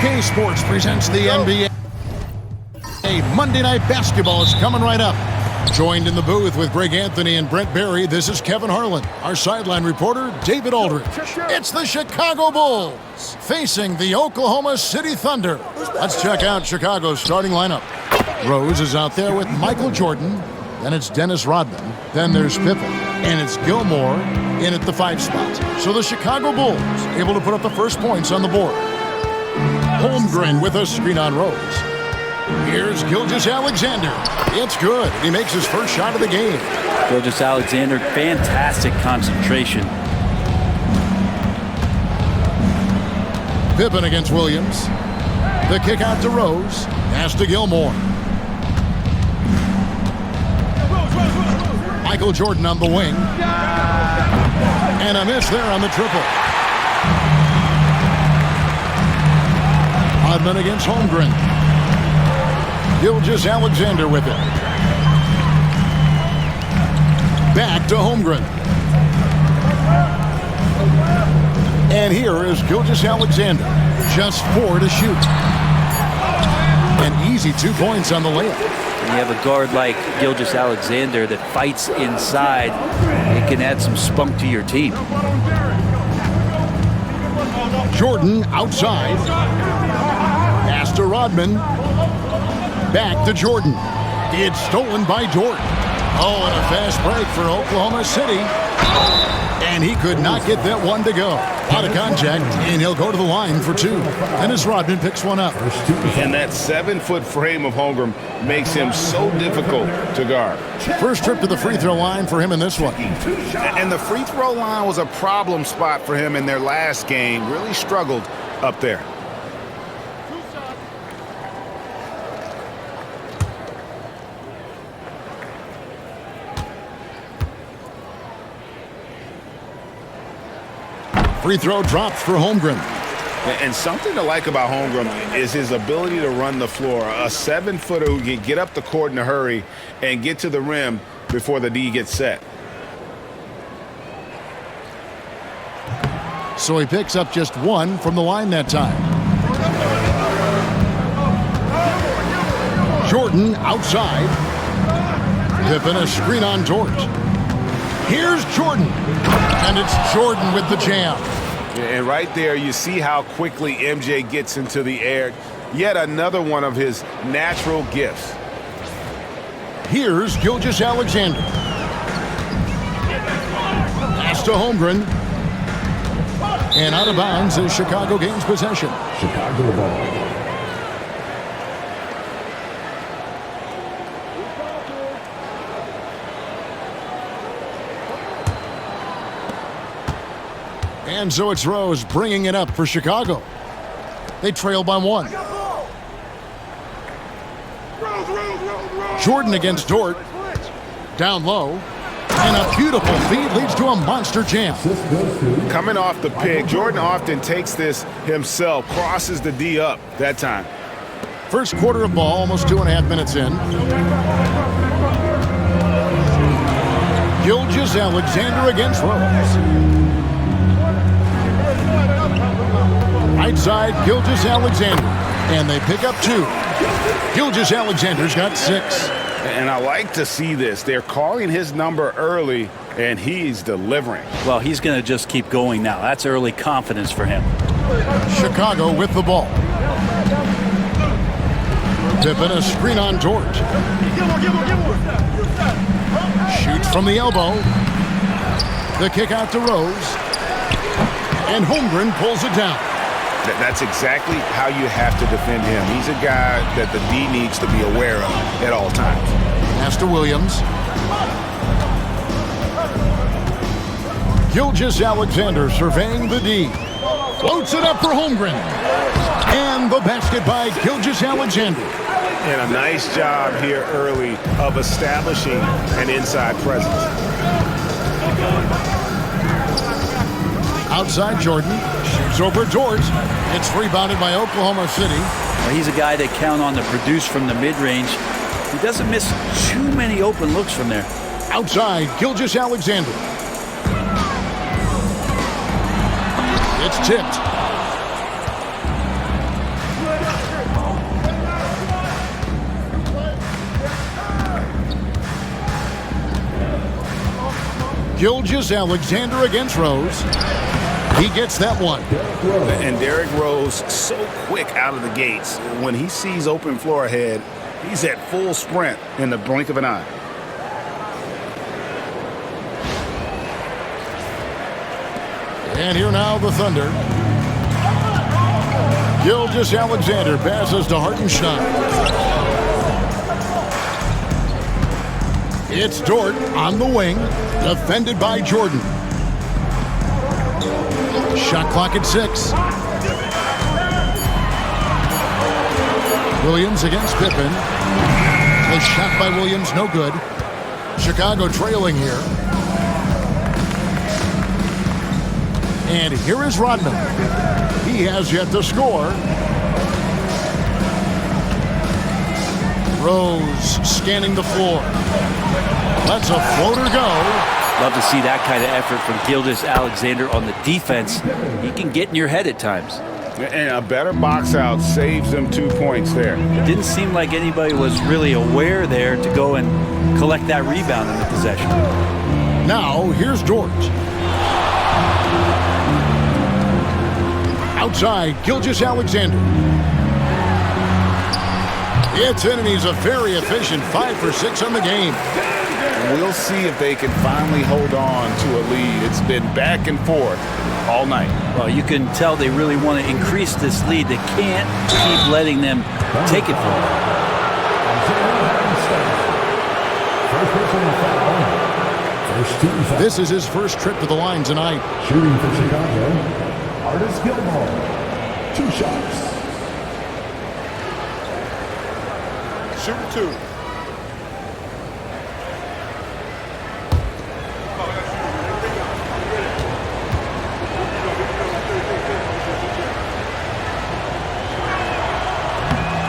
OK Sports presents the NBA. Monday Night Basketball is coming right up. Joined in the booth with Greg Anthony and Brent Barry, this is Kevin Harlan. Our sideline reporter, David Aldridge. It's the Chicago Bulls facing the Oklahoma City Thunder. Let's check out Chicago's starting lineup. Rose is out there with Michael Jordan. Then it's Dennis Rodman. Then there's Pippen. And it's Gilmore in at the 5 spot. So the Chicago Bulls able to put up the first points on the board. Holmgren with a screen on Rose. Here's Gilgeous-Alexander. It's good. He makes his first shot of the game. Gilgeous-Alexander, fantastic concentration. Pippen against Williams. The kick out to Rose. Pass to Gilmore. Michael Jordan on the wing. And a miss there on the triple. Rodman against Holmgren. Gilgeous-Alexander with it. Back to Holmgren. And here is Gilgeous-Alexander. Just 4 to shoot. An easy 2 points on the layup. When you have a guard like Gilgeous-Alexander that fights inside, it can add some spunk to your team. Jordan outside. Pass to Rodman. Back to Jordan. It's stolen by Dort. Oh, and a fast break for Oklahoma City. And he could not get that one to go. Out of contact, and he'll go to the line for 2. Dennis Rodman picks one up. And that 7-foot frame of Holmgren makes him so difficult to guard. First trip to the free throw line for him in this one. And the free throw line was a problem spot for him in their last game. Really struggled up there. Free throw drops for Holmgren. And something to like about Holmgren is his ability to run the floor. A 7-footer who can get up the court in a hurry and get to the rim before the D gets set. So he picks up just 1 from the line that time. Jordan outside. Pippen a screen on Dort. Here's Jordan. And it's Jordan with the jam. And right there, you see how quickly MJ gets into the air. Yet another one of his natural gifts. Here's Gilgeous-Alexander. Pass to Holmgren. And out of bounds as Chicago gains possession. Chicago ball. And so it's Rose bringing it up for Chicago. They trail by 1. Jordan against Dort. Down low. And a beautiful feed leads to a monster jam. Coming off the pick, Jordan often takes this himself, crosses the D up that time. First quarter of ball, almost 2.5 minutes in. Gilgeous-Alexander against Rose. Right side, Gilgeous-Alexander. And they pick up 2. Gilgeous-Alexander's got 6. And I like to see this. They're calling his number early, and he's delivering. Well, he's going to just keep going now. That's early confidence for him. Chicago with the ball. Pippen a screen on Dort. Shoots from the elbow. The kick out to Rose. And Holmgren pulls it down. That's exactly how you have to defend him. He's a guy that the D needs to be aware of at all times. Pass to Williams. Gilgeous-Alexander surveying the D. Floats it up for Holmgren. And the basket by Gilgeous-Alexander. And a nice job here early of establishing an inside presence. Outside Jordan. Shoots over Dort. It's rebounded by Oklahoma City. Well, he's a guy they count on to produce from the mid-range. He doesn't miss too many open looks from there. Outside, Gilgeous-Alexander. It's tipped. Gilgeous Alexander against Rose. He gets that one. And Derrick Rose, so quick out of the gates. When he sees open floor ahead, he's at full sprint in the blink of an eye. And here now the Thunder. Gilgeous Alexander passes to Hartenstein. It's Dort on the wing, defended by Jordan. Shot clock at 6. Williams against Pippen. The shot by Williams, no good. Chicago trailing here. And here is Rodman. He has yet to score. Rose scanning the floor. Lets a floater go. Love to see that kind of effort from Gilgeous Alexander on the defense. He can get in your head at times. And a better box out saves them 2 points there. It didn't seem like anybody was really aware there to go and collect that rebound in the possession. Now, here's Dort. Outside, Gilgeous Alexander. It's in, and he's a very efficient 5 for 6 on the game. We'll see if they can finally hold on to a lead. It's been back and forth all night. Well, you can tell they really want to increase this lead. They can't keep letting them take it from them. This is his first trip to the line tonight. Shooting for Chicago, Artis Gilmore. 2 shots. Shooting 2.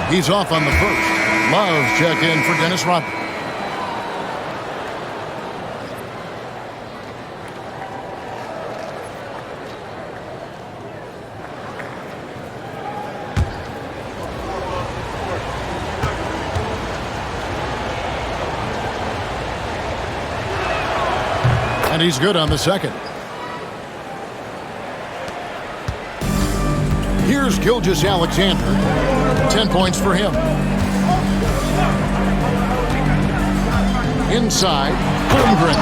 He's off on the first. Love check in for Dennis Rodman. And he's good on the second. Here's Gilgeous Alexander. 10 points for him. Inside, Holmgren.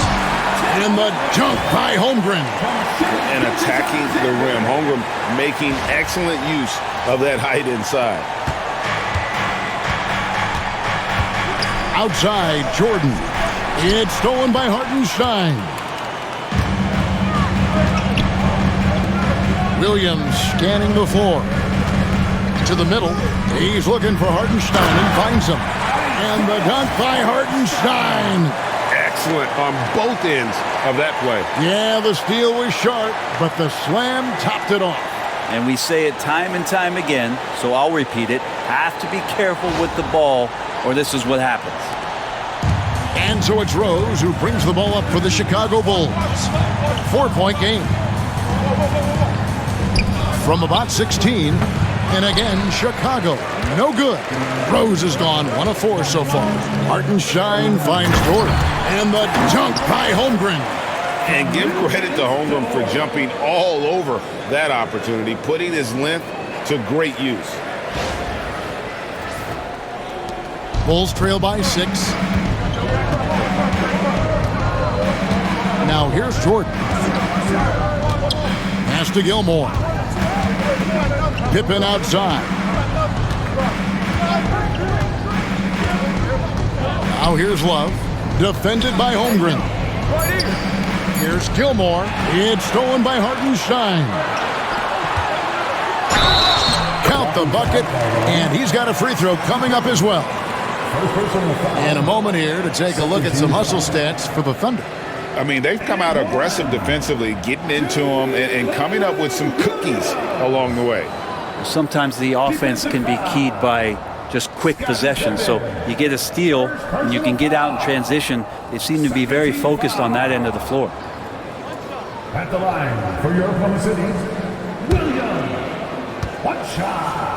And the dunk by Holmgren. And attacking the rim. Holmgren making excellent use of that height inside. Outside, Jordan. It's stolen by Hartenstein. Williams scanning the floor. To the middle. He's looking for Hartenstein and finds him. And the dunk by Hartenstein. Excellent on both ends of that play. Yeah, the steal was sharp, but the slam topped it off. And we say it time and time again, so I'll repeat it. Have to be careful with the ball, or this is what happens. And so it's Rose who brings the ball up for the Chicago Bulls. 4-point game. From about 16, and again, Chicago, no good. Rose has gone 1 of 4 so far. Hartenstein finds Dort, and the dunk by Holmgren. And give credit to Holmgren for jumping all over that opportunity, putting his length to great use. Bulls trail by 6. Now here's Jordan. Pass to Gilmore. Pippen outside. Now here's Love. Defended by Holmgren. Here's Gilmore. It's stolen by Hartenstein. Count the bucket, and he's got a free throw coming up as well. And a moment here to take a look at some hustle stats for the Thunder. I mean, they've come out aggressive defensively, getting into them and coming up with some cookies along the way. Sometimes the offense can be keyed by just quick possession. So you get a steal, and you can get out in transition. They seem to be very focused on that end of the floor. At the line for your Oklahoma City, Williams. 1 shot.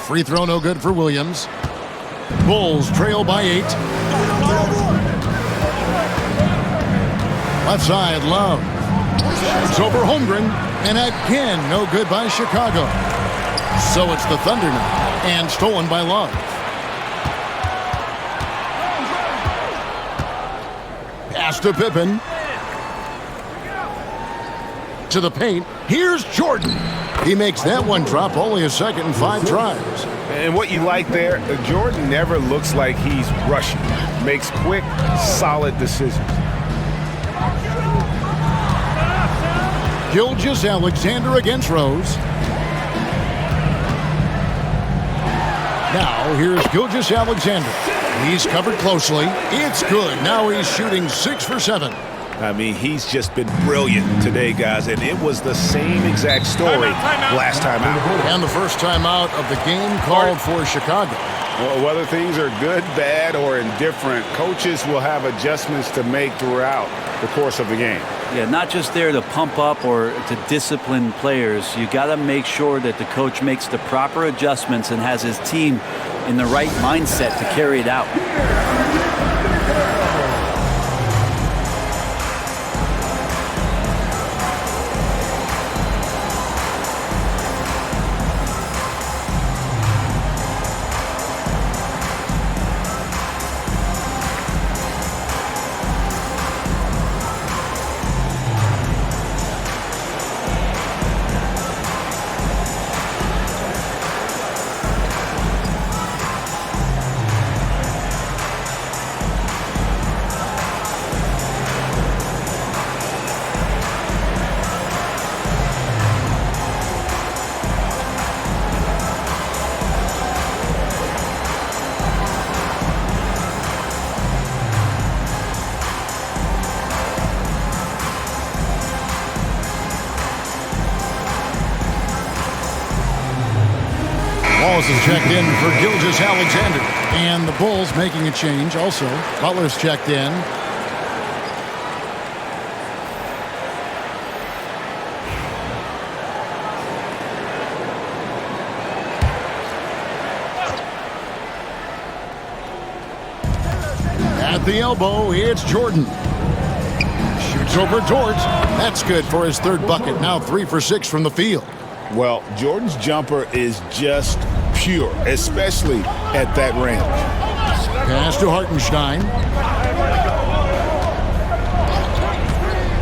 Free throw no good for Williams. Bulls trail by 8. Left side, Love. It's over Holmgren. And again, no good by Chicago. So it's the Thunder now. And stolen by Love. Pass to Pippen. To the paint. Here's Jordan. He makes that one drop, only a second and 5 tries. And what you like there, Jordan never looks like he's rushing. Makes quick, solid decisions. Gilgeous-Alexander against Rose. Now, here's Gilgeous-Alexander. He's covered closely. It's good. Now he's shooting 6 for 7. I mean, he's just been brilliant today, guys, and it was the same exact story last time out. And the first time out of the game called for Chicago. Well, whether things are good, bad, or indifferent, coaches will have adjustments to make throughout the course of the game. Yeah, not just there to pump up or to discipline players. You got to make sure that the coach makes the proper adjustments and has his team in the right mindset to carry it out. Walls is checked in for Gilgeous-Alexander. And the Bulls making a change also. Butler's checked in. At the elbow, it's Jordan. Shoots over Dort. That's good for his 3rd bucket. Now 3 for 6 from the field. Well, Jordan's jumper is just pure, especially at that range. Pass to Hartenstein.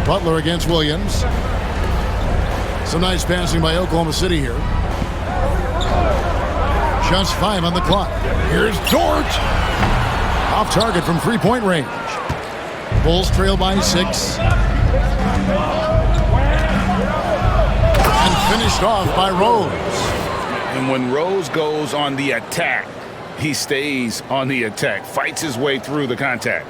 Butler against Williams. Some nice passing by Oklahoma City here. Just 5 on the clock. Here's Dort. Off target from 3-point range. Bulls trail by 6. And finished off by Rose. And when Rose goes on the attack, he stays on the attack, fights his way through the contact.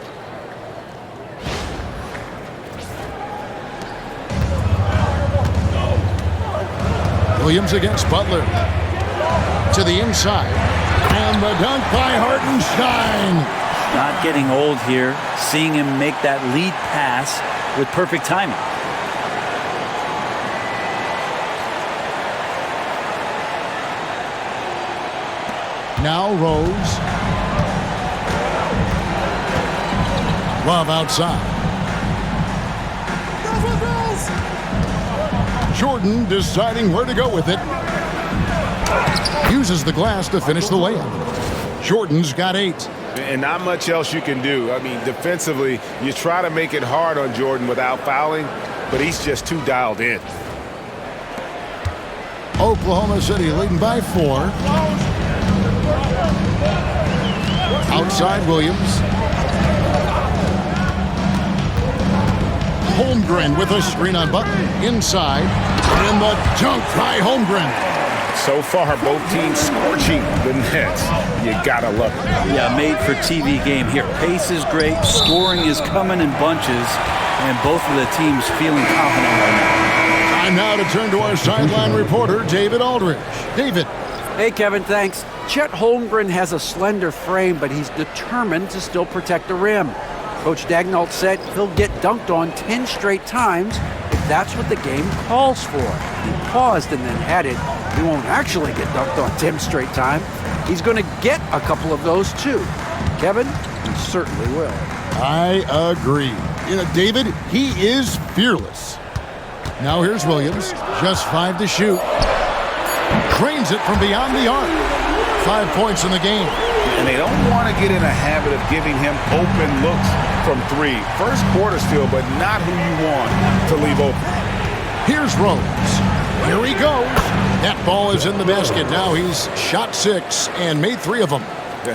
Williams against Butler. To the inside. And the dunk by Hartenstein. Not getting old here. Seeing him make that lead pass with perfect timing. Now Rose. Love outside. Jordan deciding where to go with it. Uses the glass to finish the layup. Jordan's got 8. And not much else you can do. I mean, defensively, you try to make it hard on Jordan without fouling, but he's just too dialed in. Oklahoma City leading by 4. Outside Williams. Holmgren with a screen on Butler. Inside. And the dunk by Holmgren. So far, both teams scorching the nets. You gotta love it. Yeah, made for TV game here. Pace is great. Scoring is coming in bunches. And both of the teams feeling confident right now. Time now to turn to our sideline reporter, David Aldridge. David. Hey, Kevin, thanks. Chet Holmgren has a slender frame, but he's determined to still protect the rim. Coach Daigneault said he'll get dunked on 10 straight times if that's what the game calls for. He paused and then added, he won't actually get dunked on 10 straight times. he's going to get a couple of those too. Kevin, he certainly will. I agree. You know, David, he is fearless. Now here's Williams, just 5 to shoot. Cranes it from beyond the arc. 5 points in the game. And they don't want to get in a habit of giving him open looks from 3. First quarter still, but not who you want to leave open. Here's Rose. Here he goes. That ball is in the basket. Now he's shot 6 and made 3 of them.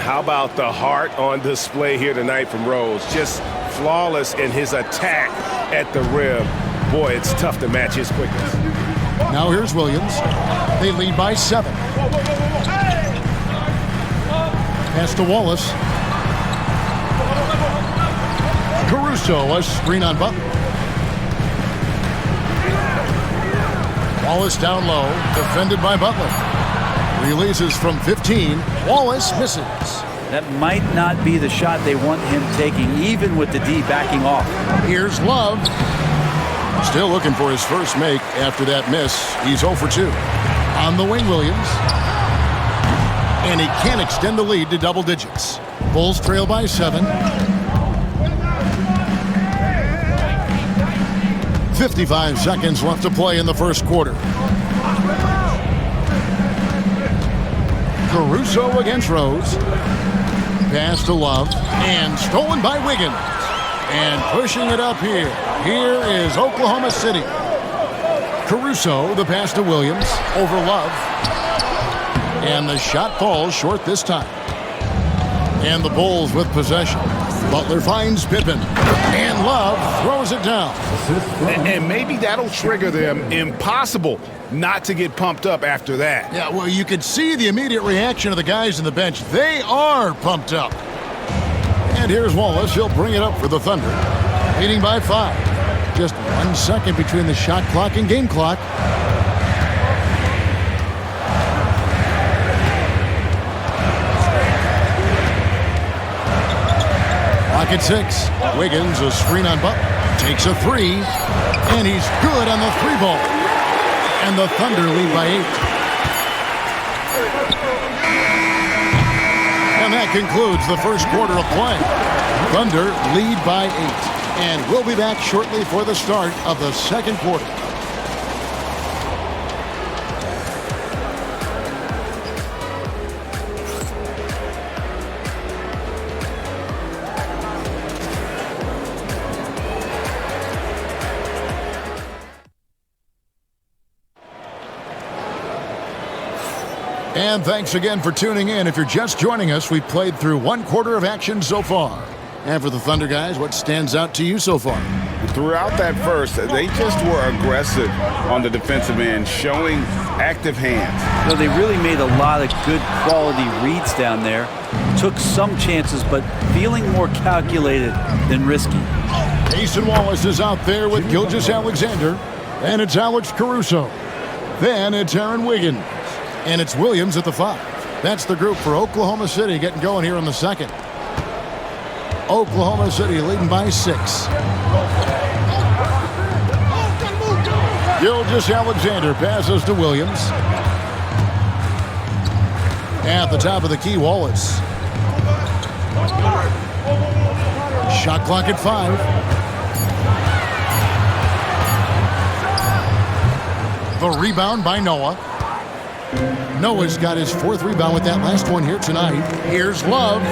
How about the heart on display here tonight from Rose? Just flawless in his attack at the rim. Boy, it's tough to match his quickness. Now here's Williams. They lead by 7. Pass to Wallace. Caruso, a screen on Butler. Wallace down low, defended by Butler. Releases from 15. Wallace misses. That might not be the shot they want him taking, even with the D backing off. Here's Love. Still looking for his first make after that miss. He's 0 for 2. On the wing, Williams. And he can't extend the lead to double digits. Bulls trail by 7. 55 seconds left to play in the first quarter. Caruso against Rose. Pass to Love. And stolen by Wiggins. And pushing it up here. Here is Oklahoma City. Caruso, the pass to Williams. Over Love. And the shot falls short this time. And the Bulls with possession. Butler finds Pippen. And Love throws it down. And maybe that'll trigger them. Impossible not to get pumped up after that. Yeah, well, you could see the immediate reaction of the guys on the bench. They are pumped up. And here's Wallace. He'll bring it up for the Thunder. Leading by 5. Just 1 second between the shot clock and game clock. Clock at 6. Wiggins, a screen on Butler. Takes a 3. And he's good on the 3-ball. And the Thunder lead by 8. And that concludes the first quarter of play. Thunder lead by 8. And we'll be back shortly for the start of the second quarter. And thanks again for tuning in. If you're just joining us, we've played through 1 quarter of action so far. And for the Thunder guys, what stands out to you so far? Throughout that first, they just were aggressive on the defensive end, showing active hands. You know, they really made a lot of good quality reads down there. Took some chances, but feeling more calculated than risky. Jason Wallace is out there with Gilgeous-Alexander. And it's Alex Caruso. Then it's Aaron Wiggins. And it's Williams at the 5. That's the group for Oklahoma City getting going here in the second. Oklahoma City leading by 6. Gilgeous-Alexander passes to Williams. At the top of the key, Wallace. Shot clock at 5. The rebound by Noah. Noah's got his 4th rebound with that last one here tonight. Here's Love.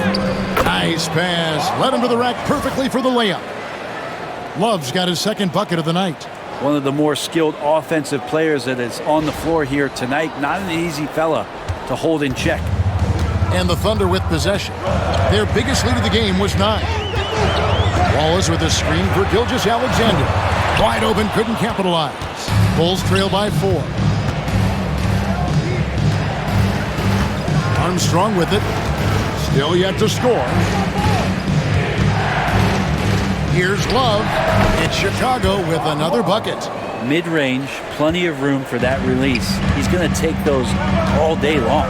Nice pass. Led him to the rack perfectly for the layup. Love's got his 2nd bucket of the night. One of the more skilled offensive players that is on the floor here tonight. Not an easy fella to hold in check. And the Thunder with possession. Their biggest lead of the game was 9. Wallace with a screen for Gilgeous-Alexander. Wide open, couldn't capitalize. Bulls trail by 4. Armstrong with it. Still yet to score. Here's Love. It's Chicago with another bucket. Mid-range, plenty of room for that release. He's going to take those all day long.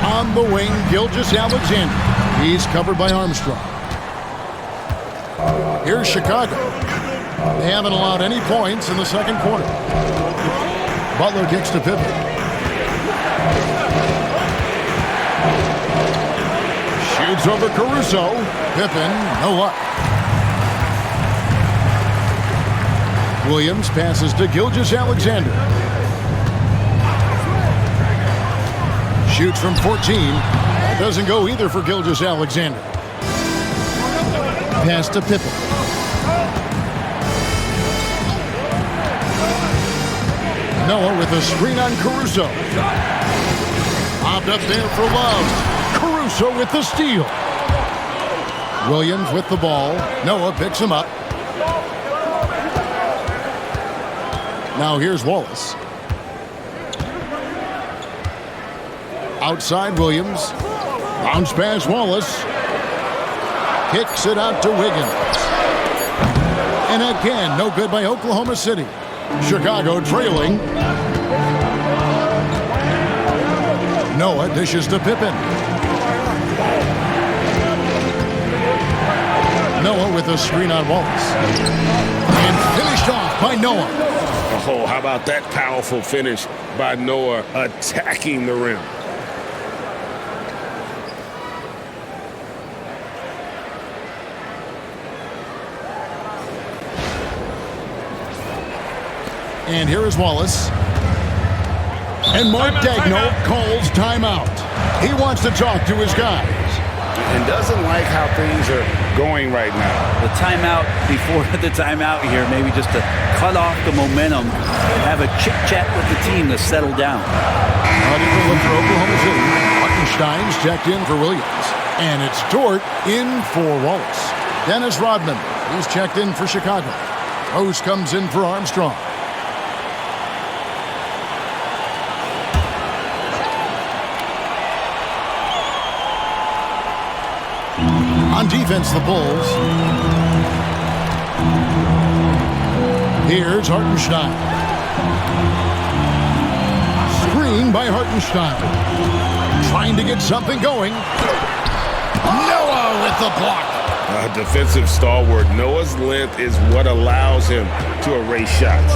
On the wing, Gilgeous-Alexander. He's covered by Armstrong. Here's Chicago. They haven't allowed any points in the second quarter. Butler kicks to Pippen. Shoots over Caruso. Pippen, no luck. Williams passes to Gilgeous-Alexander. Shoots from 14. That doesn't go either for Gilgeous-Alexander. Pass to Pippen. Noah with a screen on Caruso. Popped up there for Love. Caruso with the steal. Williams with the ball. Noah picks him up. Now here's Wallace. Outside Williams. Bounce pass Wallace. Kicks it out to Wiggins. And again, no good by Oklahoma City. Chicago trailing. Noah dishes to Pippen. Noah with a screen on Wallace. And finished off by Noah. Oh, how about that powerful finish by Noah attacking the rim. And here is Wallace. And Mark Daigneault calls timeout. He wants to talk to his guys. And doesn't like how things are going right now. The timeout before the timeout here, maybe just to cut off the momentum and have a chit-chat with the team to settle down. Ready to look for Oklahoma City. Hartenstein's checked in for Williams. And it's Dort in for Wallace. Dennis Rodman, he's checked in for Chicago. Rose comes in for Armstrong. On defense, the Bulls. Here's Hartenstein. Screen by Hartenstein. Trying to get something going. Noah with the block. A defensive stalwart. Noah's length is what allows him to erase shots.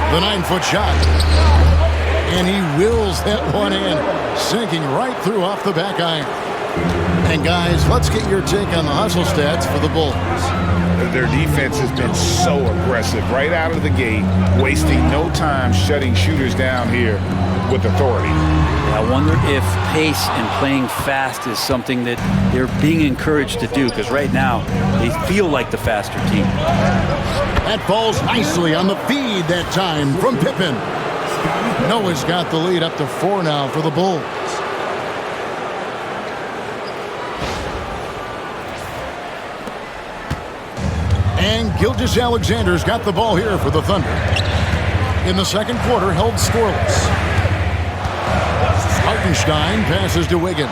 The 9-foot shot. And he wills that one in. Sinking right through off the back iron. And guys, let's get your take on the hustle stats for the Bulls. Their defense has been so aggressive right out of the gate, wasting no time shutting shooters down here with authority. I wonder if pace and playing fast is something that they're being encouraged to do, because right now they feel like the faster team. That falls nicely on the feed that time from Pippen. Noah's got the lead up to 4 now for the Bulls. And Gilgeous-Alexander's got the ball here for the Thunder. In the second quarter, held scoreless. Hartenstein passes to Wiggins.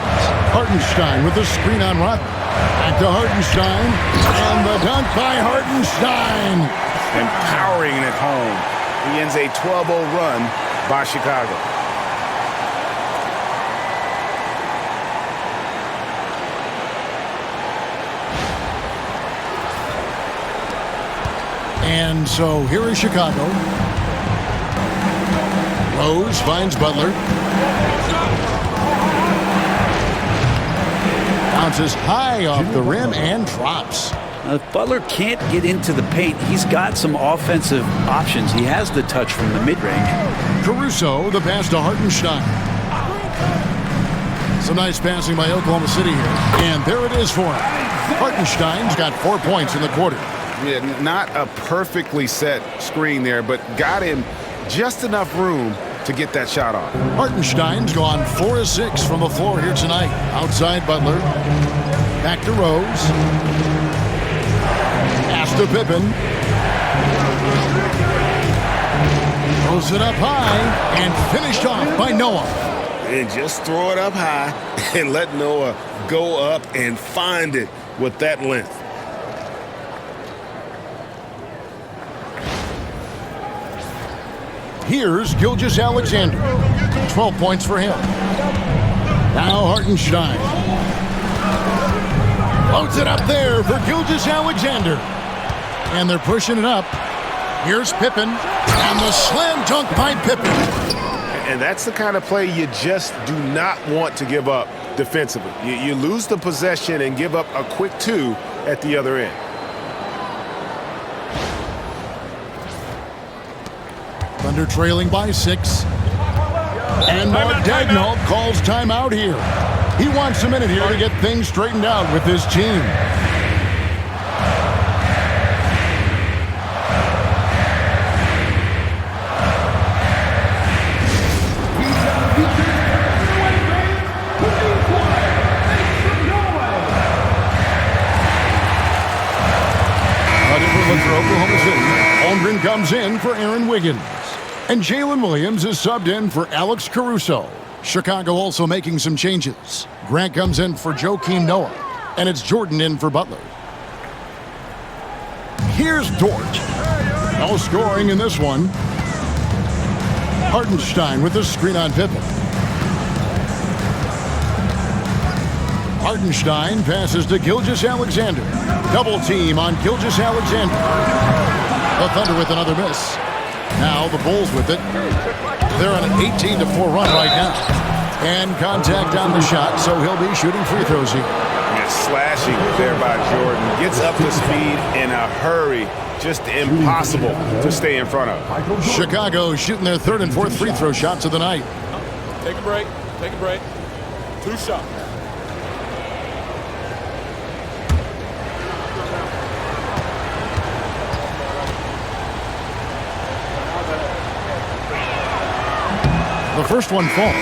Hartenstein with the screen on Rodman. Back to Hartenstein. And the dunk by Hartenstein. Empowering it home. He ends a 12-0 run by Chicago. And so here is Chicago. Rose finds Butler. Bounces high off the rim and drops. If Butler can't get into the paint, he's got some offensive options. He has the touch from the mid-range. Caruso, the pass to Hartenstein. Some nice passing by Oklahoma City here. And there it is for him. Hartenstein's got 4 points in the quarter. Yeah, not a perfectly set screen there, but got him just enough room to get that shot off. Hartenstein's gone 4 of 6 from the floor here tonight. Outside Butler. Back to Rose. Pass to Pippen. Throws it up high and finished off by Noah. And just throw it up high and let Noah go up and find it with that length. Here's Gilgeous-Alexander. 12 points for him. Now Hartenstein. Loads it up there for Gilgeous-Alexander. And they're pushing it up. Here's Pippen. And the slam dunk by Pippen. And that's the kind of play you just do not want to give up defensively. You lose the possession and give up a quick 2 at the other end. Thunder trailing by 6. And Mark Daigneault calls timeout here. He wants a minute here to get things straightened out with his team. For Oklahoma City, Holmgren comes in for Aaron Wiggins. And Jalen Williams is subbed in for Alex Caruso. Chicago also making some changes. Grant comes in for Joakim Noah. And it's Jordan in for Butler. Here's Dort. No scoring in this one. Hartenstein with the screen on Pippen. Hartenstein passes to Gilgeous-Alexander. Double team on Gilgeous-Alexander. The Thunder with another miss. Now the Bulls with it. They're on an 18-4 run right now. And contact on the shot, so he'll be shooting free throws here. And slashing there by Jordan. Gets up to speed in a hurry. Just impossible to stay in front of. Chicago shooting their 3rd and 4th free throw shots of the night. Take a break. Take a break. 2 shots. The first one falls.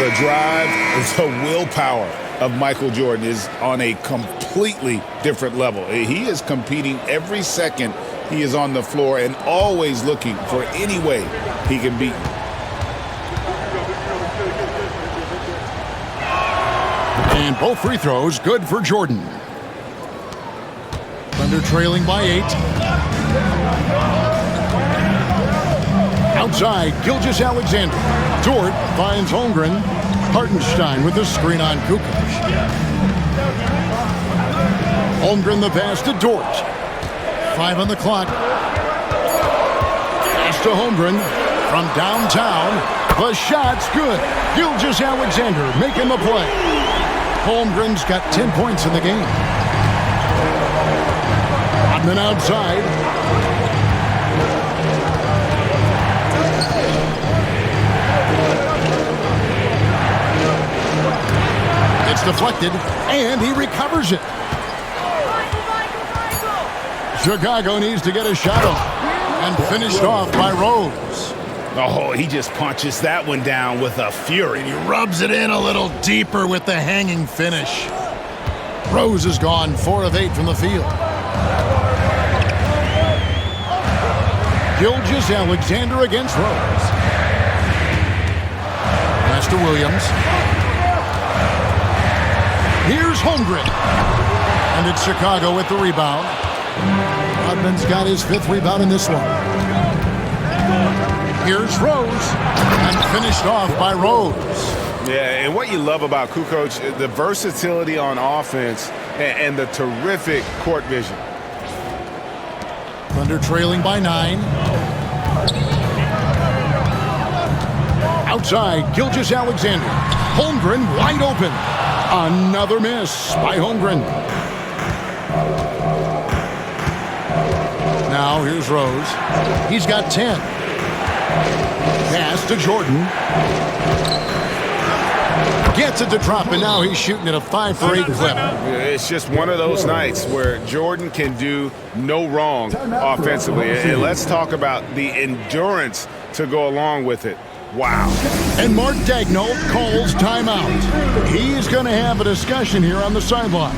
The drive, the willpower of Michael Jordan is on a completely different level. He is competing every second he is on the floor and always looking for any way he can beat. And both free throws good for Jordan. Thunder trailing by 8. Outside, Gilgeous-Alexander. Dort finds Holmgren. Hartenstein with the screen on Kukoc. Holmgren the pass to Dort. 5 on the clock. Pass to Holmgren from downtown. The shot's good. Gilgeous-Alexander making the play. Holmgren's got 10 points in the game. Rodman outside. It's deflected, and he recovers it. Chicago needs to get a shot off, and finished off by Rose. Oh, he just punches that one down with a fury. He rubs it in a little deeper with the hanging finish. Rose is gone 4 of 8 from the field. Gilgeous-Alexander against Rose. Pass to Williams. Here's Holmgren. And it's Chicago with the rebound. Rodman's got his 5th rebound in this one. Here's Rose. And finished off by Rose. Yeah, and what you love about Kukoc, the versatility on offense and the terrific court vision. Thunder trailing by 9. Outside, Gilgeous-Alexander. Holmgren wide open. Another miss by Holmgren. Now here's Rose. He's got 10. Pass to Jordan. Gets it to drop, and now he's shooting at a 5 for 8 clip. It's just one of those nights where Jordan can do no wrong offensively. And let's talk about the endurance to go along with it. Wow. And Mark Daigneault calls timeout. He's going to have a discussion here on the sideline.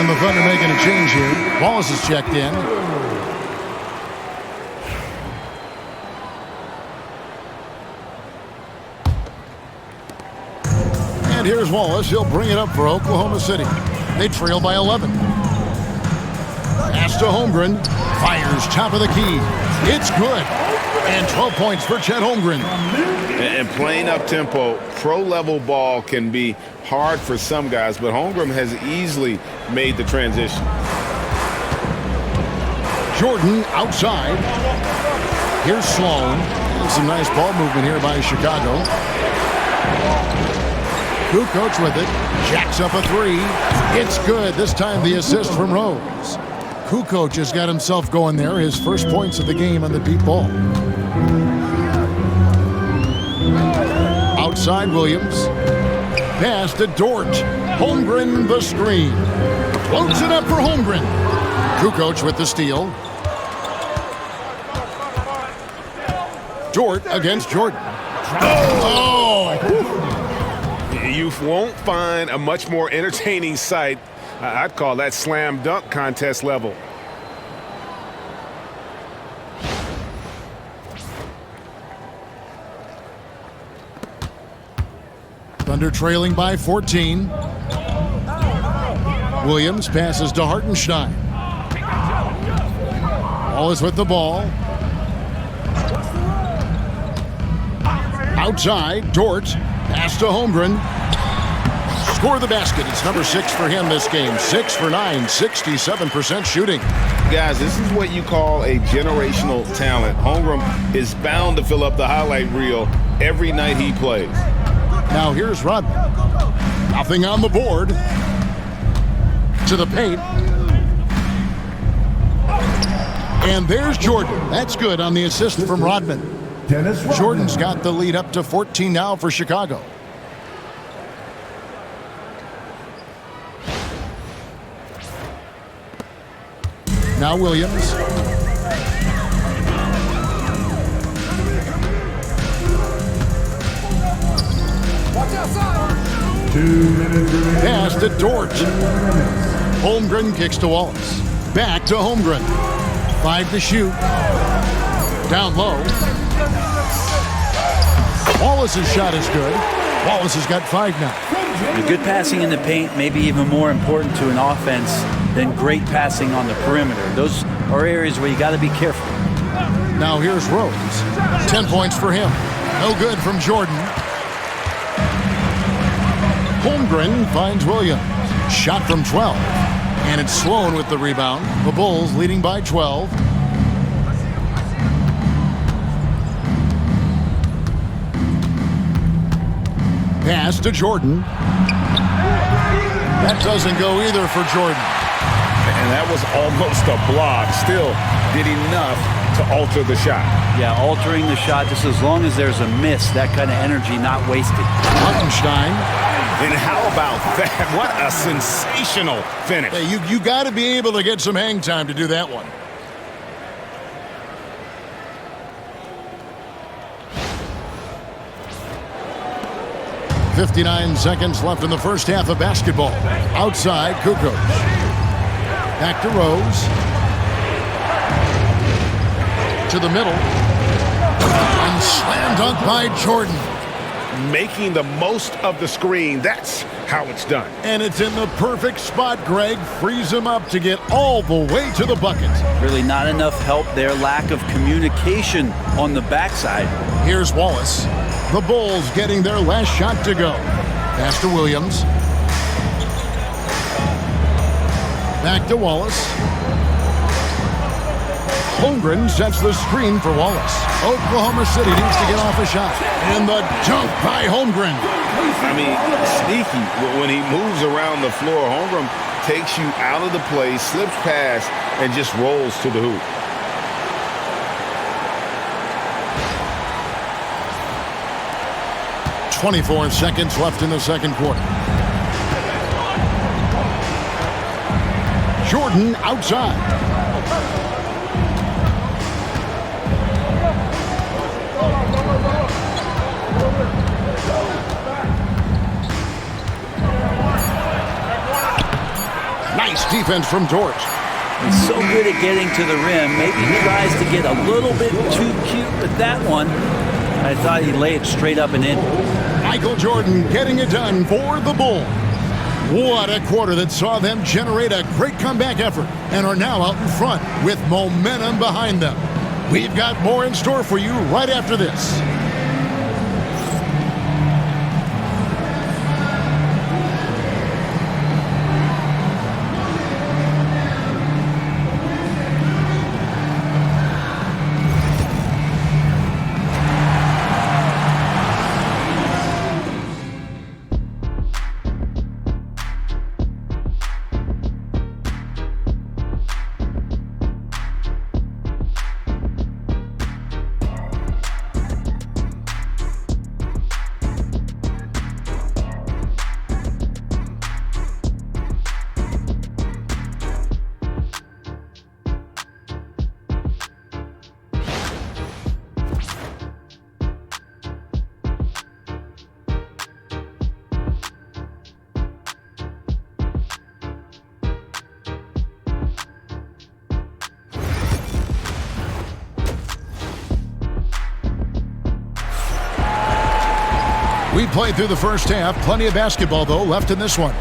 And the Thunder making a change here. Wallace is checked in. And here's Wallace. He'll bring it up for Oklahoma City. They trail by 11. Pass to Holmgren. Fires top of the key. It's good. And 12 points for Chet Holmgren. And playing up-tempo, pro-level ball can be hard for some guys, but Holmgren has easily made the transition. Jordan outside. Here's Sloan. And some nice ball movement here by Chicago. Kukoc with it. Jacks up a three. It's good. This time the assist from Rose. Kukoc has got himself going there. His first points of the game on the deep ball. Outside Williams. Pass to Dort. Holmgren the screen. Floats it up for Holmgren. Kukoc with the steal. Dort against Jordan. Oh! You won't find a much more entertaining sight. I'd call that slam dunk contest level. Thunder trailing by 14. Williams passes to Hartenstein. Wallace with the ball. Outside, Dort. Pass to Holmgren. Score the basket. It's number 6 for him this game. 6 for 9, 67% shooting. Guys, this is what you call a generational talent. Holmgren is bound to fill up the highlight reel every night he plays. Now here's Rodman. Nothing on the board. To the paint. And there's Jordan. That's good on the assist from Rodman. Dennis Rodman. Jordan's got the lead up to 14 now for Chicago. Now Williams. Watch outside. 2 minutes remaining. Pass to Dort. Holmgren kicks to Wallace. Back to Holmgren. 5 to shoot. Down low. Wallace's shot is good. Wallace has got 5 now. The good passing in the paint may be even more important to an offense than great passing on the perimeter. Those are areas where you got to be careful. Now here's Rose. 10 points for him. No good from Jordan. Holmgren finds Williams. Shot from 12. And it's Sloan with the rebound. The Bulls leading by 12. Pass to Jordan. That doesn't go either for Jordan. And that was almost a block. Still did enough to alter the shot. Yeah, altering the shot just as long as there's a miss, that kind of energy not wasted. Hartenstein. And how about that? What a sensational finish. Hey, you got to be able to get some hang time to do that one. .59 seconds left in the first half of basketball. Outside, Kukoc. Back to Rose. To the middle. And slam dunk by Jordan. Making the most of the screen. That's how it's done. And it's in the perfect spot, Greg. Frees him up to get all the way to the bucket. Really not enough help there. Lack of communication on the backside. Here's Wallace. The Bulls getting their last shot to go. Pass to Williams. Back to Wallace. Holmgren sets the screen for Wallace. Oklahoma City needs to get off a shot. And the dunk by Holmgren. I mean, sneaky. When he moves around the floor, Holmgren takes you out of the play, slips past, and just rolls to the hoop. .24 seconds left in the second quarter. Jordan outside. Nice defense from Dort. He's so good at getting to the rim. Maybe he tries to get a little bit too cute with that one. I thought he laid it straight up and in. Michael Jordan getting it done for the Bulls. What a quarter that saw them generate a great comeback effort and are now out in front with momentum behind them. We've got more in store for you right after this. We played through the first half. Plenty of basketball, though, left in this one.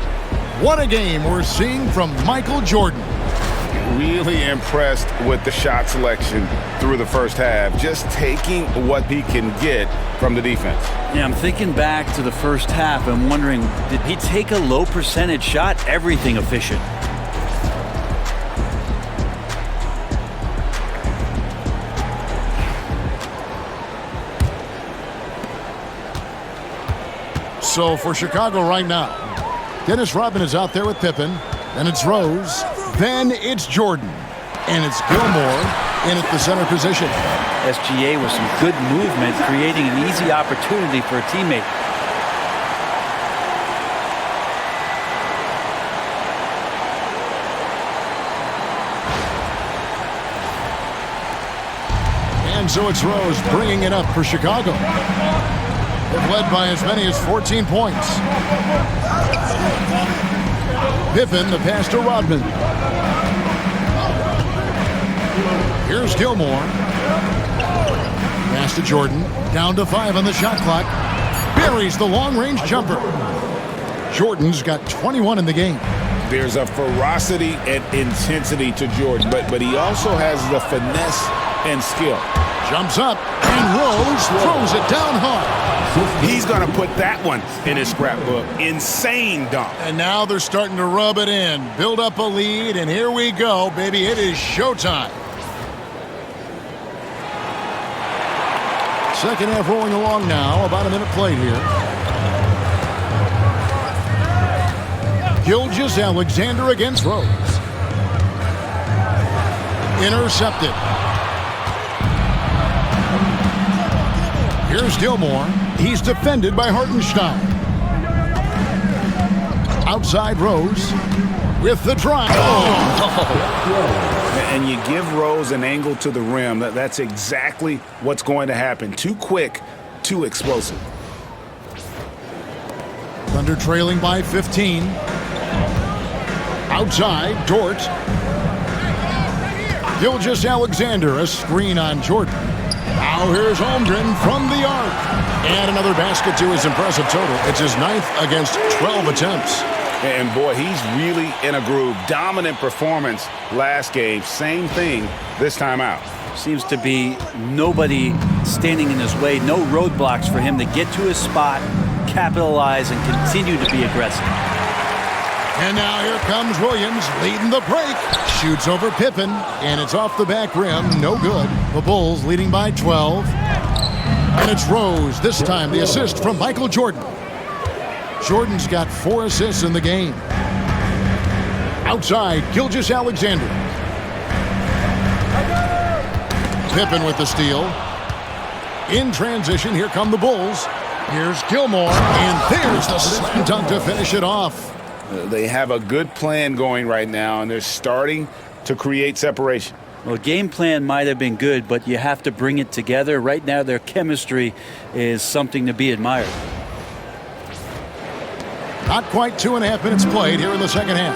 What a game we're seeing from Michael Jordan. Really impressed with the shot selection through the first half. Just taking what he can get from the defense. Yeah, I'm thinking back to the first half and wondering, did he take a low percentage shot? Everything efficient. So for Chicago right now, Dennis Rodman is out there with Pippen. Then it's Rose. Then it's Jordan. And it's Gilmore in at the center position. SGA with some good movement, creating an easy opportunity for a teammate. And so it's Rose bringing it up for Chicago. They've led by as many as 14 points. Pippen, the pass to Rodman. Here's Gilmore. Pass to Jordan. Down to 5 on the shot clock. Buries the long-range jumper. Jordan's got 21 in the game. There's a ferocity and intensity to Jordan, but he also has the finesse and skill. Jumps up, and Rose throws it down hard. He's going to put that one in his scrapbook. Insane dunk. And now they're starting to rub it in, build up a lead, and here we go, baby. It is showtime. Second half rolling along now, about a minute played here. Gilgeous-Alexander against Rose. Intercepted. Here's Gilmore. He's defended by Hartenstein. Outside Rose with the drive. Oh. And you give Rose an angle to the rim. That's exactly what's going to happen. Too quick, too explosive. Thunder trailing by 15. Outside, Dort. Gilgeous-Alexander, a screen on Jordan. Now here's Holmgren from the arc. And another basket to his impressive total. It's his 9th against 12 attempts. And boy, he's really in a groove. Dominant performance last game. Same thing this time out. Seems to be nobody standing in his way. No roadblocks for him to get to his spot, capitalize, and continue to be aggressive. And now here comes Williams leading the break. Shoots over Pippen, and it's off the back rim. No good. The Bulls leading by 12. And it's Rose. This time the assist from Michael Jordan. Jordan's got 4 assists in the game. Outside, Gilgeous-Alexander. Pippen with the steal. In transition, here come the Bulls. Here's Gilmore, and there's the slam dunk to finish it off. They have a good plan going right now, and they're starting to create separation. Well, game plan might have been good, but you have to bring it together. Right now, their chemistry is something to be admired. Not quite 2.5 minutes played here in the second half.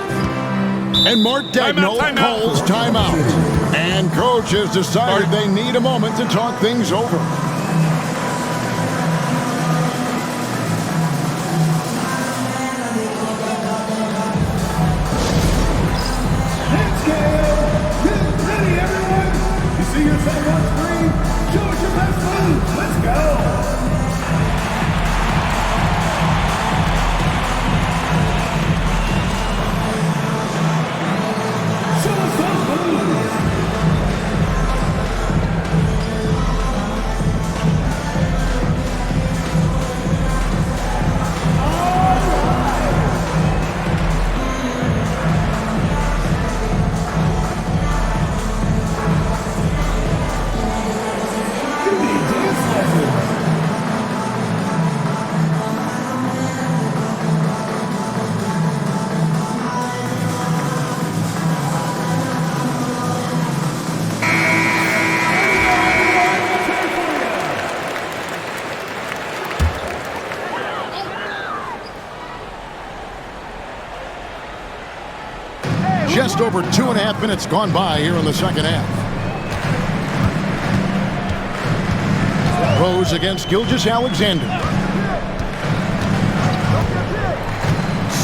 And Mark Daigneault calls timeout. And coach has decided they need a moment to talk things over. Let's go! Get ready, everyone! You see yourself on screen? Show us your best move. Let's go! Just over 2.5 minutes gone by here in the second half. Rose against Gilgeous-Alexander.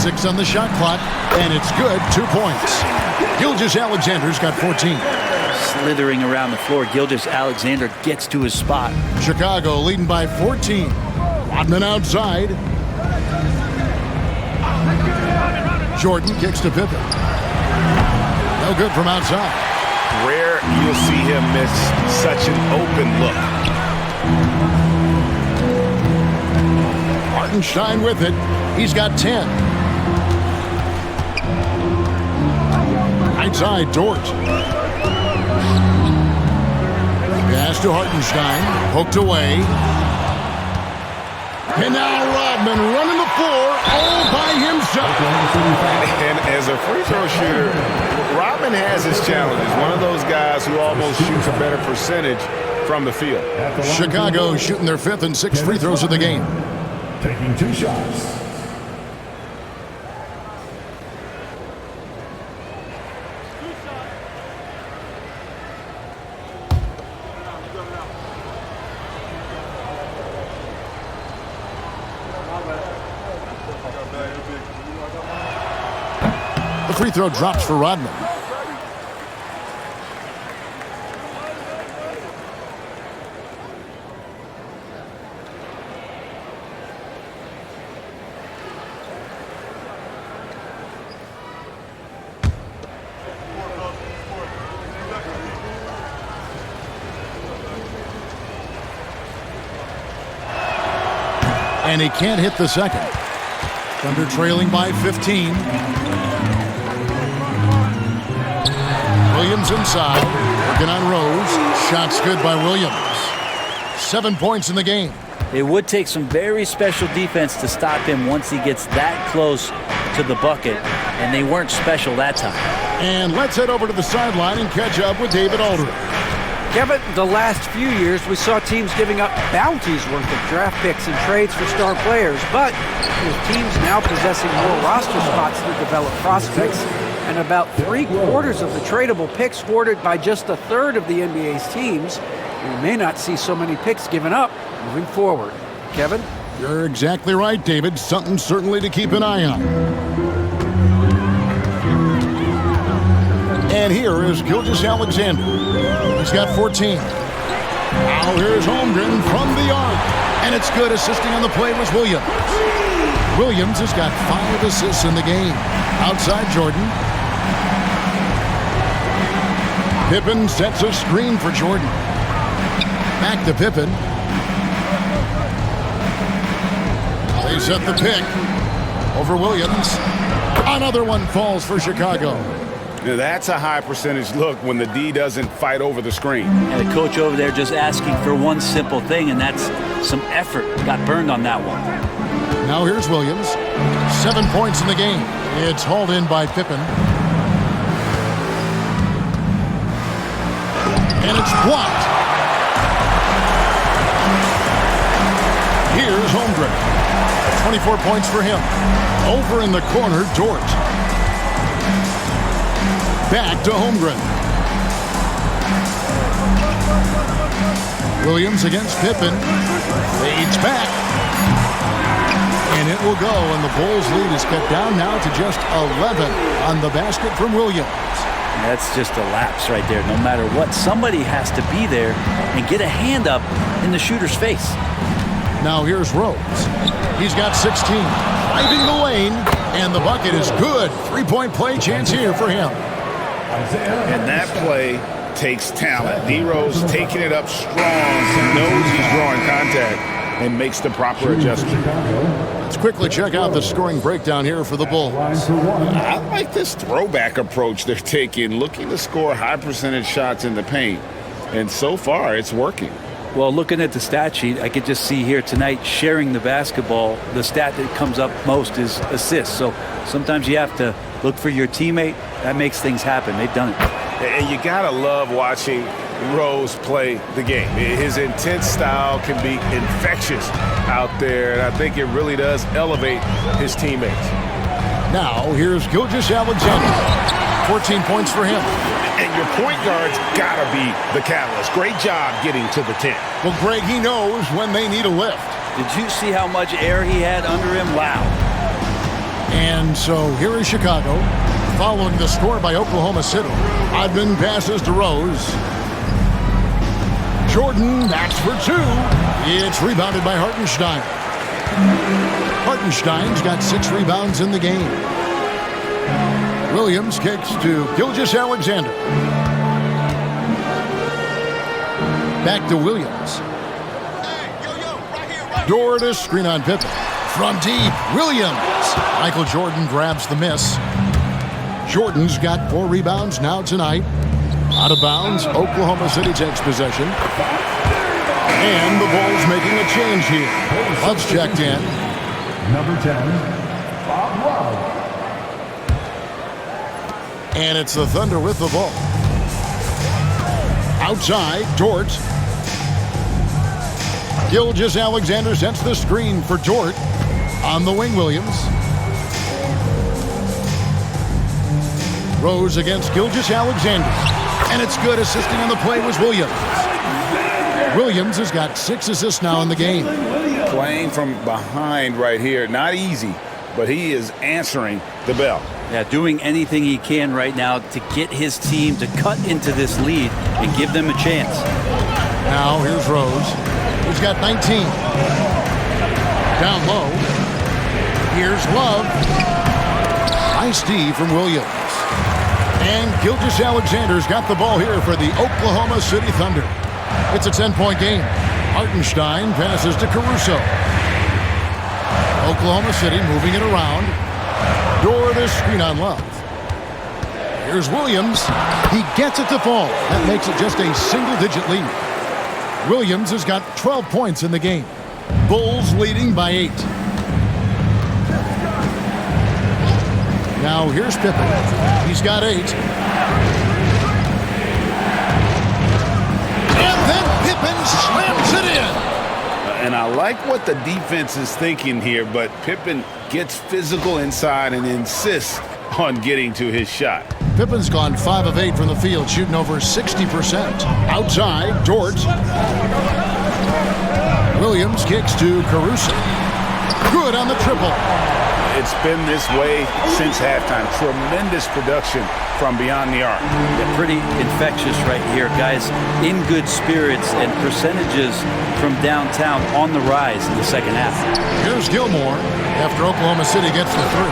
6 on the shot clock, and it's good. 2 points. Gilgeous-Alexander's got 14. Slithering around the floor, Gilgeous-Alexander gets to his spot. Chicago leading by 14. Rodman outside. Jordan kicks to Pippen. No good from outside. Rare you'll see him miss such an open look. Hartenstein with it. He's got 10. Outside, Dort. Pass to Hartenstein. Poked away. And now Rodman running the floor all by himself. And as a free throw shooter, Rodman has his challenges. One of those guys who almost shoots a better percentage from the field. Chicago shooting their 5th and 6th free throws of the game. Taking 2 shots. The free throw drops for Rodman. And he can't hit the second. Thunder trailing by 15. Williams inside, working on Rose. Shots good by Williams. 7 points in the game. It would take some very special defense to stop him once he gets that close to the bucket, and they weren't special that time. And let's head over to the sideline and catch up with David Aldridge. Kevin, the last few years, we saw teams giving up bounties worth of draft picks and trades for star players. But with teams now possessing more roster spots to develop prospects, and about 3/4 of the tradable picks hoarded by just 1/3 of the NBA's teams, we may not see so many picks given up moving forward. Kevin? You're exactly right, David. Something certainly to keep an eye on. And here is Gilgeous-Alexander. He's got 14. Now here's Holmgren from the arc. And it's good. Assisting on the play was Williams. Williams has got 5 assists in the game. Outside Jordan. Pippen sets a screen for Jordan. Back to Pippen. They set the pick over Williams. Another one falls for Chicago. Now, that's a high percentage look when the D doesn't fight over the screen. And the coach over there just asking for one simple thing, and that's some effort. Got burned on that one. Now here's Williams. 7 points in the game. It's hauled in by Pippen. And it's blocked. Here's Holmgren. 24 points for him. Over in the corner, Dort. Back to Holmgren. Williams against Pippen. Fades back. And it will go, and the Bulls' lead is cut down now to just 11 on the basket from Williams. That's just a lapse right there. No matter what, somebody has to be there and get a hand up in the shooter's face. Now here's Rose. He's got 16. Driving the lane, and the bucket is good. Three-point play chance here for him. And that play takes talent. D-Rose taking it up strong. He knows he's drawing contact and makes the proper adjustment. Let's quickly check out the scoring breakdown here for the Bulls. I like this throwback approach they're taking, looking to score high percentage shots in the paint. And so far, it's working. Well, looking at the stat sheet, I could just see here tonight sharing the basketball. The stat that comes up most is assists. So sometimes you have to look for your teammate. That makes things happen. They've done it. And you got to love watching Rose play the game. His intense style can be infectious out there, and I think it really does elevate his teammates. Now, here's Gilgeous-Alexander. 14 points for him. And your point guard's got to be the catalyst. Great job getting to the 10. Well, Greg, he knows when they need a lift. Did you see how much air he had under him? Wow. And so here is Chicago, following the score by Oklahoma City. Odman passes to Rose. Jordan backs for two. It's rebounded by Hartenstein. Hartenstein's got 6 rebounds in the game. Williams kicks to Gilgeous-Alexander. Back to Williams. Dort screen on Pippen. From deep, Williams. Michael Jordan grabs the miss. Jordan's got 4 rebounds now tonight. Out of bounds, Oklahoma City takes possession. And the Bulls making a change here. Love's checked in. Number 10. And it's the Thunder with the ball. Outside, Dort. Gilgeous-Alexander sets the screen for Dort. On the wing, Williams. Rose against Gilgeous-Alexander. And it's good. Assisting on the play was Williams. Williams has got 6 assists now in the game. Playing from behind right here. Not easy, but he is answering the bell. Yeah, doing anything he can right now to get his team to cut into this lead and give them a chance. Now here's Rose. He's got 19. Down low. Here's Love. Nice D from Williams. And Gilgeous-Alexander's got the ball here for the Oklahoma City Thunder. It's a 10-point game. Hartenstein passes to Caruso. Oklahoma City moving it around. Dort screen on Love. Here's Williams. He gets it to fall. That makes it just a single-digit lead. Williams has got 12 points in the game. Bulls leading by 8. Now here's Pippen. He's got 8. And then Pippen slams it in. And I like what the defense is thinking here, but Pippen gets physical inside and insists on getting to his shot. Pippen's gone 5 of 8 from the field, shooting over 60%. Outside, Dort. Williams kicks to Caruso. Good on the triple. It's been this way since halftime. Tremendous production from beyond the arc. Yeah, pretty infectious right here, guys. In good spirits and percentages from downtown on the rise in the second half. Here's Gilmore after Oklahoma City gets the 3.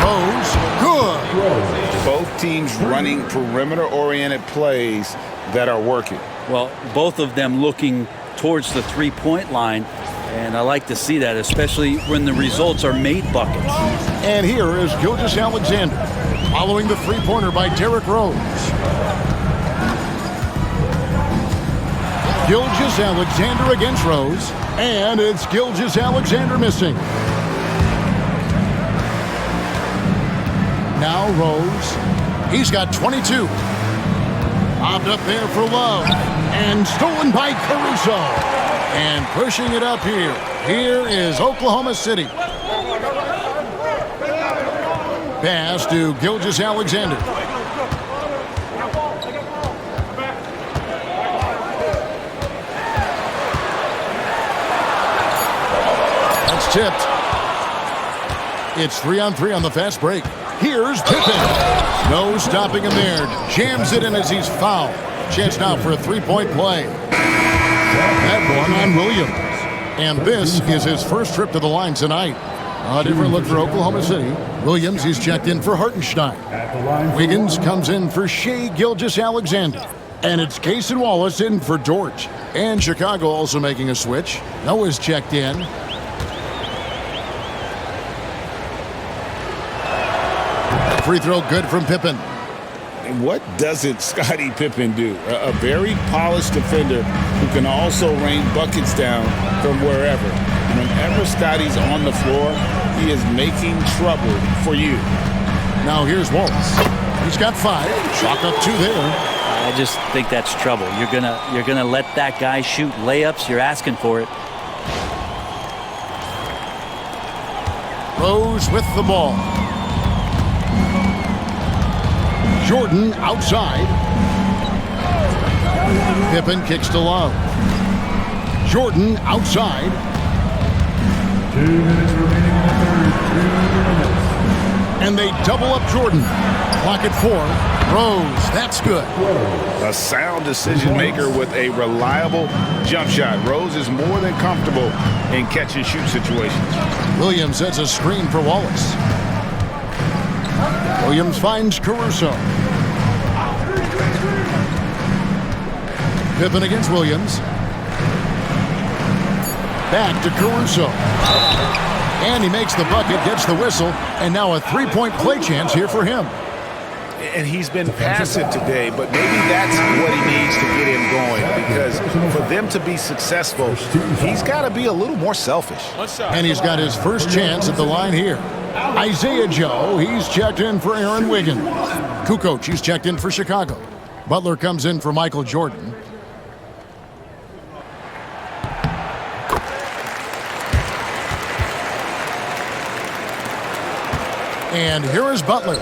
Rose, good. Both teams running perimeter-oriented plays that are working. Well, both of them looking towards the three-point line. And I like to see that, especially when the results are made buckets. And here is Gilgeous-Alexander following the three-pointer by Derrick Rose. Gilgeous-Alexander against Rose. And it's Gilgeous-Alexander missing. Now Rose. He's got 22. Popped up there for Love. And stolen by Caruso. And pushing it up here. Here is Oklahoma City. Pass to Gilgeous-Alexander. tipped. It's 3-on-3 on the fast break. Here's Pippen. No stopping him there. Jams it in as he's fouled. Chance now for a three-point play. That one on Williams. And this is his first trip to the line tonight. A different look for Oklahoma City. Williams, he's checked in for Hartenstein. Wiggins comes in for Shea Gilgeous-Alexander. And it's Case and Wallace in for Dort. And Chicago also making a switch. Noah's checked in. Free throw good from Pippen. And what doesn't Scottie Pippen do? A very polished defender who can also rain buckets down from wherever. Whenever Scottie's on the floor, he is making trouble for you. Now here's Wallace. He's got 5. Chalk up 2 there. I just think that's trouble. You're gonna let that guy shoot layups. You're asking for it. Rose with the ball. Jordan outside. Pippen kicks to Love. Jordan outside. 2 minutes remaining in the third. 2 minutes. And they double up Jordan. Clock at 4. Rose, that's good. A sound decision maker with a reliable jump shot. Rose is more than comfortable in catch and shoot situations. Williams sets a screen for Wallace. Williams finds Caruso. Pippen against Williams. Back to Caruso. And he makes the bucket, gets the whistle, and now a three-point play chance here for him. And he's been passive today, but maybe that's what he needs to get him going, because for them to be successful, he's got to be a little more selfish. And he's got his first chance at the line here. Isaiah Joe, he's checked in for Aaron Wiggins. Kukoc, he's checked in for Chicago. Butler comes in for Michael Jordan. And here is Butler.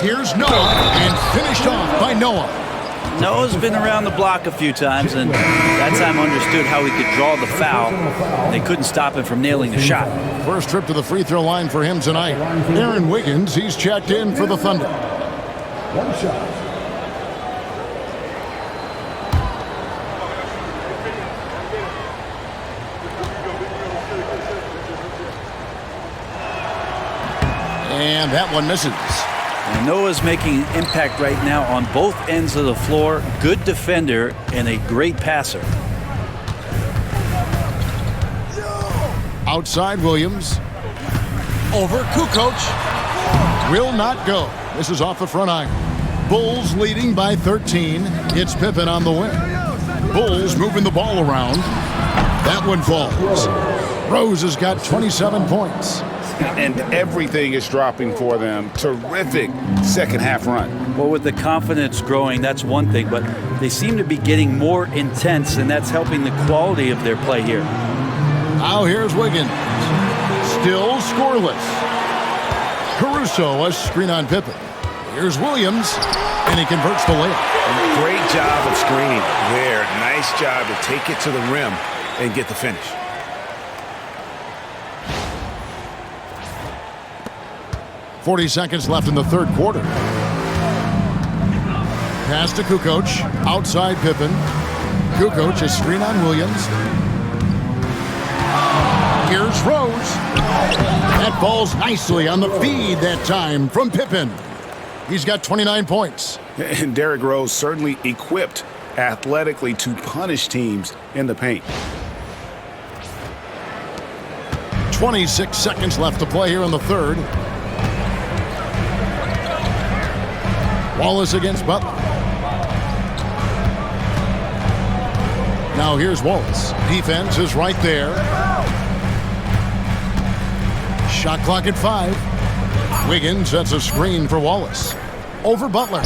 Here's Noah, and finished off by Noah. Noah's been around the block a few times, and that time understood how he could draw the foul. They couldn't stop him from nailing the shot. First trip to the free throw line for him tonight. Aaron Wiggins, he's checked in for the Thunder. 1 shot. And that one misses. And Noah's making an impact right now on both ends of the floor. Good defender and a great passer. Outside Williams. Over Kukoc. Will not go. This is off the front iron. Bulls leading by 13. It's Pippen on the win. Bulls moving the ball around. That one falls. Rose has got 27 points. And everything is dropping for them. Terrific second half run. Well, with the confidence growing, that's one thing, but they seem to be getting more intense, and that's helping the quality of their play here. Now here's Wiggins. Still scoreless. Caruso, a screen on Pippen. Here's Williams, and he converts the layup. Great job of screening there. Nice job to take it to the rim and get the finish. .40 seconds left in the third quarter. Pass to Kukoc. Outside Pippen. Kukoc, a screen on Williams. Here's Rose. That falls nicely on the feed that time from Pippen. He's got 29 points. And Derrick Rose certainly equipped athletically to punish teams in the paint. 26 seconds left to play here in the third. Wallace against Butler. Now here's Wallace. Defense is right there. Shot clock at 5. Wiggins sets a screen for Wallace. Over Butler.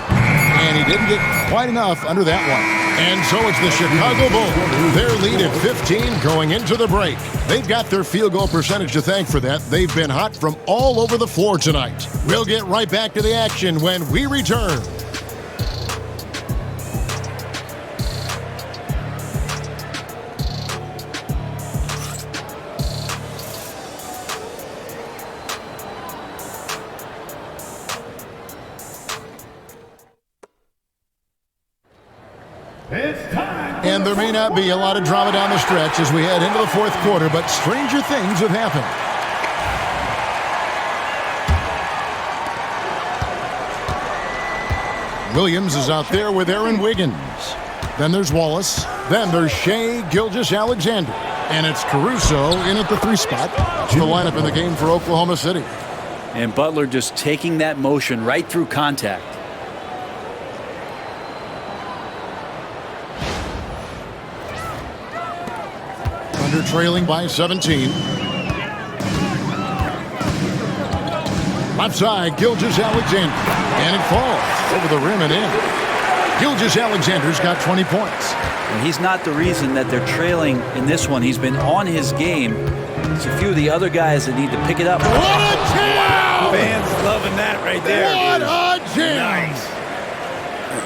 And he didn't get quite enough under that one. And so it's the Chicago Bulls. Their lead at 15 going into the break. They've got their field goal percentage to thank for that. They've been hot from all over the floor tonight. We'll get right back to the action when we return. It's time. And there may not be a lot of drama down the stretch as we head into the fourth quarter, but stranger things have happened. Williams is out there with Aaron Wiggins. Then there's Wallace. Then there's Shai Gilgeous-Alexander. And it's Caruso in at the 3 spot. That's the lineup in the game for Oklahoma City. And Butler just taking that motion right through contact. Thunder trailing by 17. Left side, Gilgeous-Alexander. And it falls over the rim and in. Gilgeous-Alexander's got 20 points. And he's not the reason that they're trailing in this one. He's been on his game. It's a few of the other guys that need to pick it up. What a jam! Fans loving that right there. What a jam! Nice.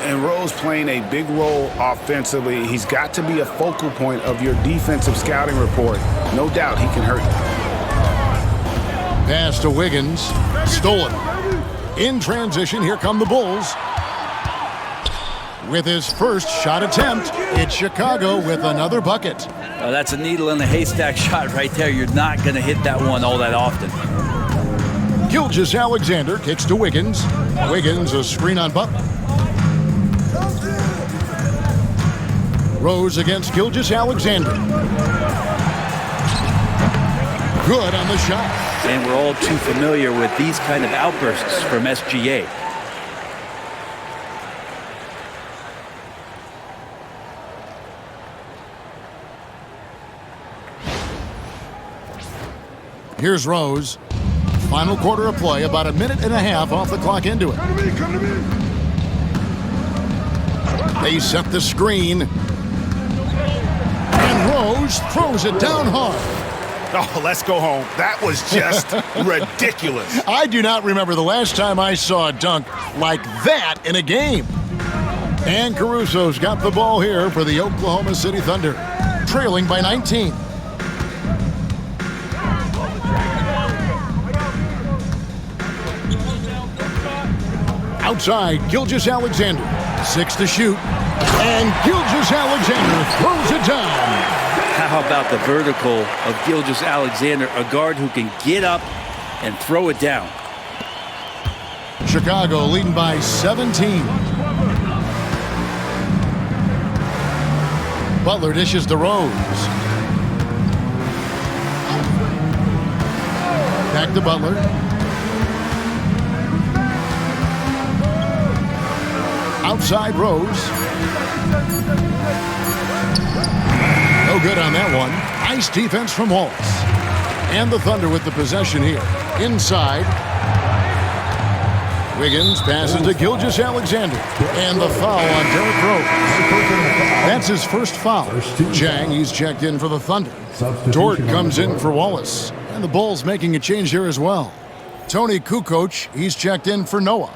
And Rose playing a big role offensively. He's got to be a focal point of your defensive scouting report. No doubt he can hurt you. Pass to Wiggins. Stolen. In transition, here come the Bulls. With his first shot attempt, it's Chicago with another bucket. Oh, that's a needle in the haystack shot right there. You're not going to hit that one all that often. Gilgeous-Alexander kicks to Wiggins. Wiggins, a screen on Butler. Rose against Gilgeous-Alexander. Good on the shot. And we're all too familiar with these kind of outbursts from SGA. Here's Rose. Final quarter of play, about a minute and a half off the clock into it. Come to me. They set the screen. And Rose throws it down hard. Oh, let's go home. That was just ridiculous. I do not remember the last time I saw a dunk like that in a game. And Caruso's got the ball here for the Oklahoma City Thunder, trailing by 19. Outside, Gilgeous-Alexander. 6 to shoot. And Gilgeous-Alexander throws it down. How about the vertical of Gilgeous-Alexander, a guard who can get up and throw it down. Chicago leading by 17. Butler dishes to Rose. Back to Butler. Outside Rose. No good on that one. Nice defense from Wallace. And the Thunder with the possession here. Inside. Wiggins passes to Gilgeous-Alexander. And the foul on Derrick Rose. That's his first foul. Chang, he's checked in for the Thunder. Dort comes in for Wallace. And the Bulls making a change here as well. Tony Kukoc, he's checked in for Noah.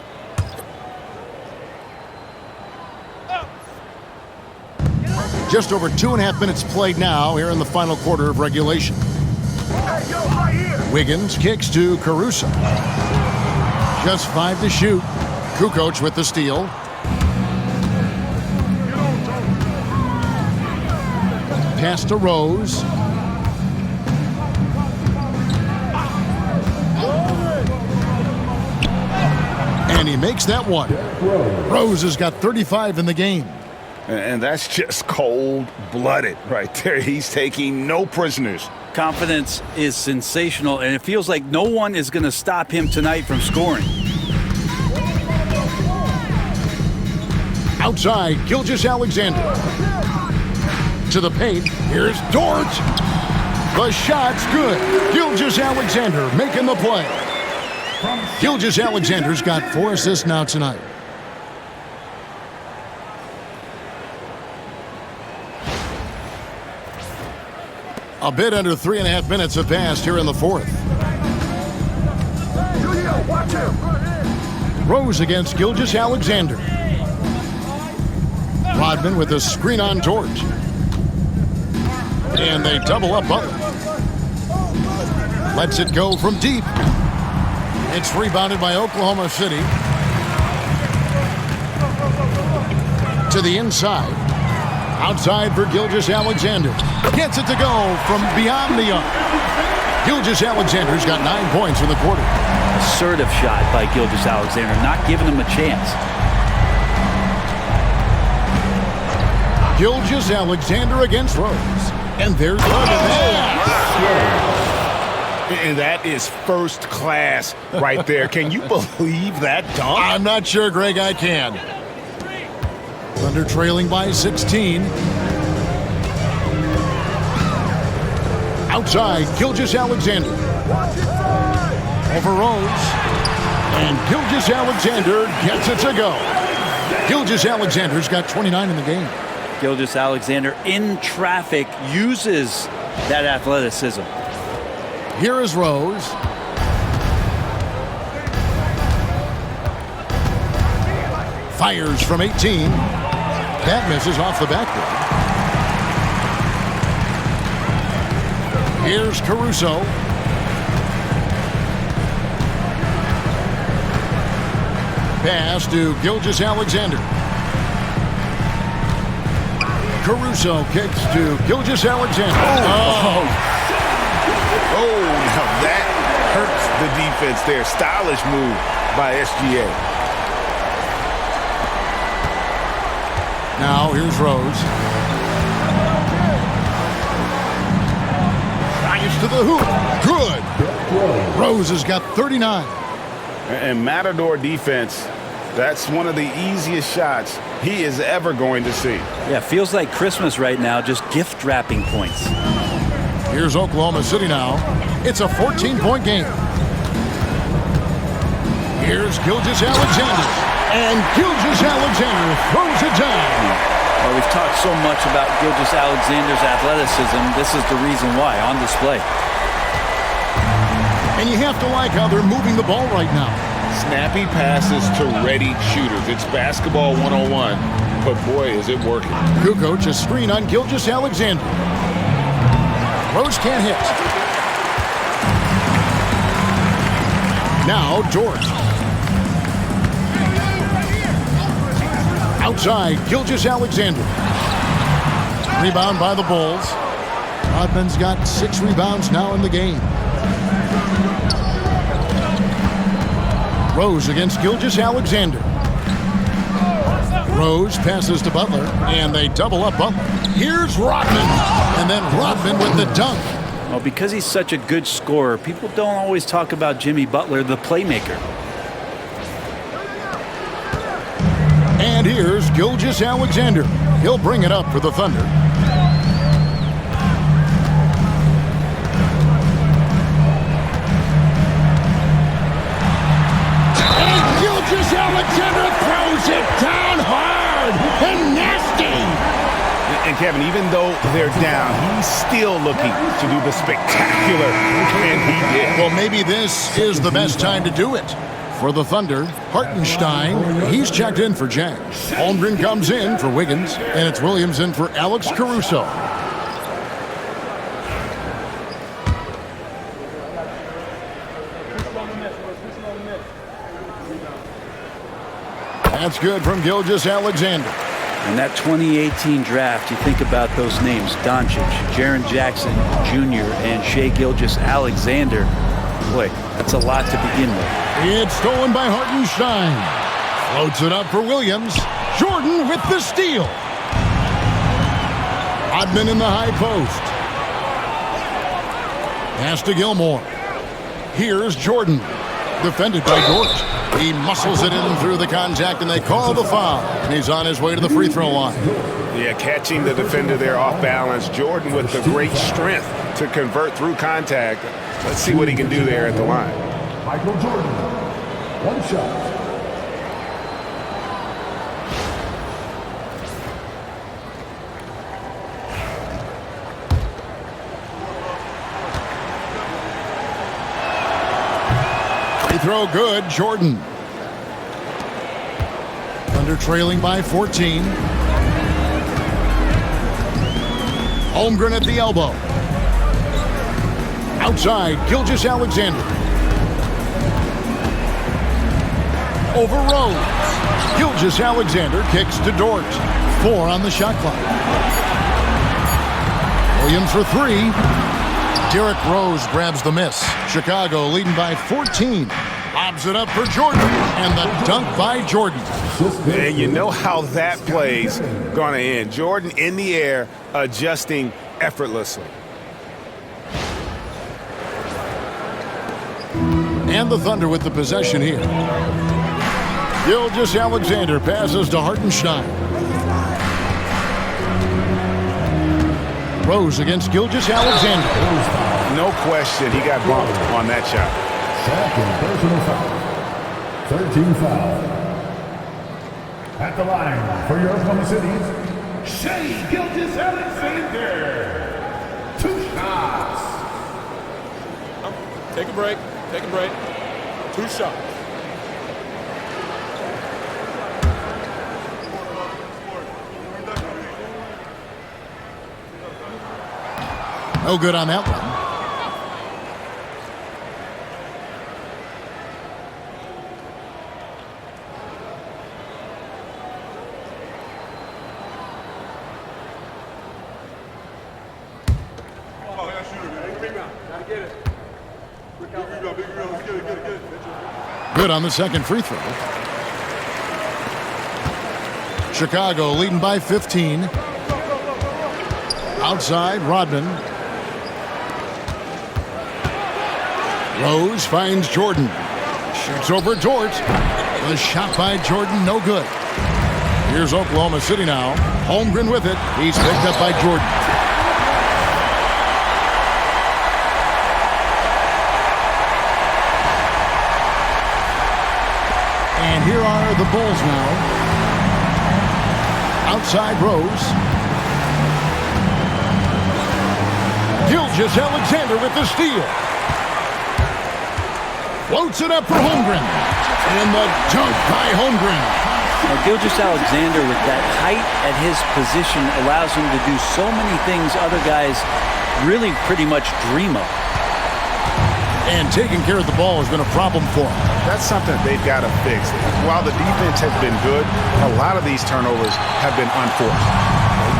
Just over 2.5 minutes played now here in the final quarter of regulation. Wiggins kicks to Caruso. Just 5 to shoot. Kukoc with the steal. Pass to Rose. And he makes that one. Rose has got 35 in the game. And that's just cold-blooded right there. He's taking no prisoners. Confidence is sensational, and it feels like no one is going to stop him tonight from scoring. Outside, Gilgeous-Alexander. To the paint, here's Dort. The shot's good. Gilgeous-Alexander making the play. Gilgeous-Alexander's got 4 assists now tonight. A bit under 3.5 minutes have passed here in the fourth. Rose against Gilgeous-Alexander. Rodman with a screen on Dort. And they double up Butler. Lets it go from deep. It's rebounded by Oklahoma City. To the inside. Outside for Gilgeous-Alexander. Gets it to go from beyond the arc. Gilgeous-Alexander's got 9 points in the quarter. Assertive shot by Gilgeous-Alexander, not giving him a chance. Gilgeous-Alexander against Rose. And there's And that is first class right there. Can you believe that dunk? I'm not sure, Greg, I can. Thunder trailing by 16. Outside, Gilgeous-Alexander. Over Rose. And Gilgeous-Alexander gets it to go. Gilgeous-Alexander's got 29 in the game. Gilgeous-Alexander in traffic uses that athleticism. Here is Rose. Fires from 18. That misses off the backboard. Here's Caruso. Pass to Gilgeous-Alexander. Caruso kicks to Gilgeous-Alexander. Oh, now that hurts the defense there. Stylish move by SGA. Now here's Rose. Drives to the hoop. Good. Rose has got 39. And Matador defense, that's one of the easiest shots he is ever going to see. Yeah, feels like Christmas right now, just gift wrapping points. Here's Oklahoma City now. It's a 14-point game. Here's Gilgeous-Alexander. And Gilgeous-Alexander throws it down. Well, we've talked so much about Gilgeous-Alexander's athleticism. This is the reason why, on display. And you have to like how they're moving the ball right now. Snappy passes to ready shooters. It's basketball 101, but boy, is it working. Kukoc a screen on Gilgeous-Alexander. Rose can't hit. Now Dort. Outside, Gilgeous-Alexander. Rebound by the Bulls. Rodman's got 6 rebounds now in the game. Rose against Gilgeous-Alexander. Rose passes to Butler, and they double up Butler. Here's Rodman, and then Rodman with the dunk. Well, because he's such a good scorer, people don't always talk about Jimmy Butler, the playmaker. And here's Gilgeous-Alexander. He'll bring it up for the Thunder. And Gilgeous-Alexander throws it down hard and nasty. And Kevin, even though they're down, he's still looking to do the spectacular, and he did. Well, maybe this is the best time to do it. For the Thunder, Hartenstein, he's checked in for Jack. Holmgren comes in for Wiggins, and it's Williams in for Alex Caruso. That's good from Gilgeous-Alexander. In that 2018 draft, you think about those names, Doncic, Jaren Jackson Jr., and Shai Gilgeous-Alexander. Boy, that's a lot to begin with. It's stolen by Hartenstein. Floats it up for Williams. Jordan with the steal. Rodman in the high post. Pass to Gilmore. Here's Jordan. Defended by Dort. He muscles it in through the contact, and they call the foul. And he's on his way to the free throw line. Yeah, catching the defender there off balance. Jordan with the great strength to convert through contact. Let's see what he can do there at the line. Michael Jordan, 1 shot. Free throw good, Jordan. Thunder trailing by 14. Holmgren at the elbow. Outside, Gilgeous-Alexander. Over Rose. Gilgeous-Alexander kicks to Dort. 4 on the shot clock. Williams for 3. Derrick Rose grabs the miss. Chicago leading by 14. Lobs it up for Jordan, and the dunk by Jordan. And you know how that play's going to end. Jordan in the air, adjusting effortlessly. And the Thunder with the possession here. Gilgeous-Alexander passes to Hartenstein. Rose against Gilgeous-Alexander. No question, he got bumped on that shot. Second personal foul. 13 foul. At the line for your Oklahoma City's Shai Gilgeous-Alexander. 2 shots. Take a break. Take a break. 2 shots. No good on that one. Good on the second free throw. Chicago leading by 15. Outside, Rodman. Rose finds Jordan. Shoots over Dort. The shot by Jordan, no good. Here's Oklahoma City now. Holmgren with it. He's picked up by Jordan. And here are the Bulls now. Outside Rose. Gilgeous-Alexander with the steal. Floats it up for Holmgren. And the dunk by Holmgren. Now, Gilgeous-Alexander with that height at his position allows him to do so many things other guys really pretty much dream of. And taking care of the ball has been a problem for him. That's something they've got to fix. While the defense has been good, a lot of these turnovers have been unforced.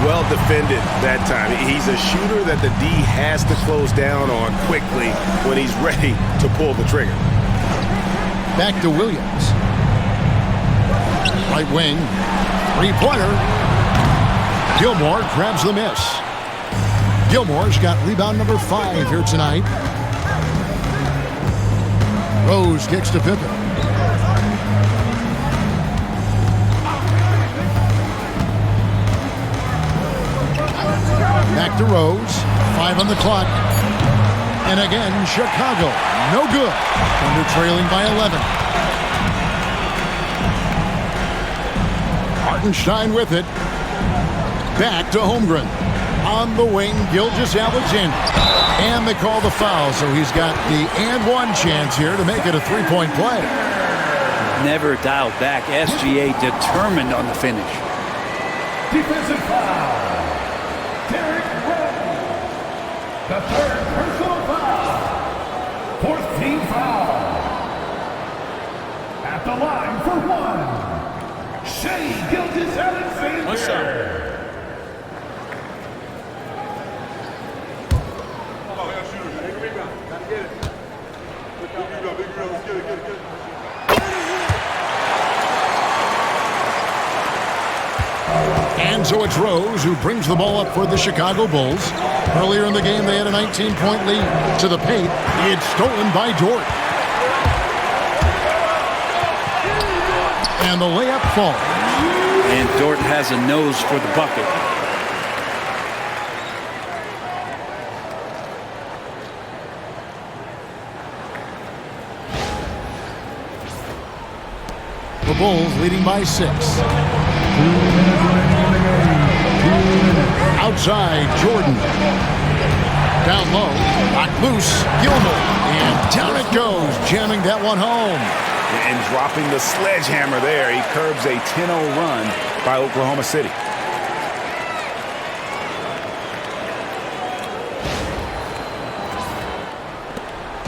Well defended that time. He's a shooter that the D has to close down on quickly when he's ready to pull the trigger. Back to Williams. Right wing. 3-pointer. Gilmore grabs the miss. Gilmore's got rebound number 5 here tonight. Rose kicks to Pippen. Back to Rose. 5 on the clock. And again, Chicago. No good. Thunder trailing by 11. Hartenstein with it. Back to Holmgren. On the wing, Gilgeous-Alexander. And they call the foul, so he's got the and one chance here to make it a 3-point play. Never dialed back. SGA determined on the finish. Defensive foul. Derrick Rose. The third personal foul. 4th team foul. At the line for 1. Shai Gilgeous-Alexander. 1 shot. And so it's Rose who brings the ball up for the Chicago Bulls. Earlier in the game, they had a 19-point lead to the paint. It's stolen by Dort. And the layup falls. And Dort has a nose for the bucket. The Bulls leading by 6. Outside, Jordan. Down low, knocked loose, Gilmore. And down it goes, jamming that one home. And dropping the sledgehammer there, he curbs a 10-0 run by Oklahoma City.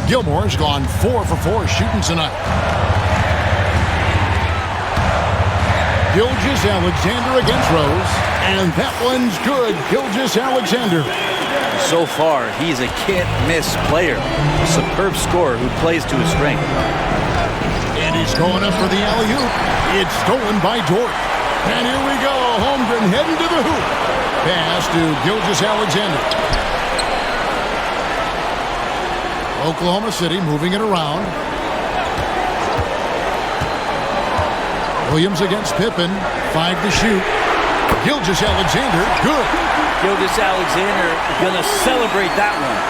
Gilmore's gone 4 for 4 shooting tonight. Gilgeous-Alexander against Rose. And that one's good. Gilgeous-Alexander. So far, he's a can't-miss player. A superb scorer who plays to his strength. And he's going up for the alley-oop. It's stolen by Dort. And here we go. Holmgren heading to the hoop. Pass to Gilgeous-Alexander. Oklahoma City moving it around. Williams against Pippen. 5 to shoot. Gilgeous-Alexander, good. Gilgeous-Alexander going to celebrate that one.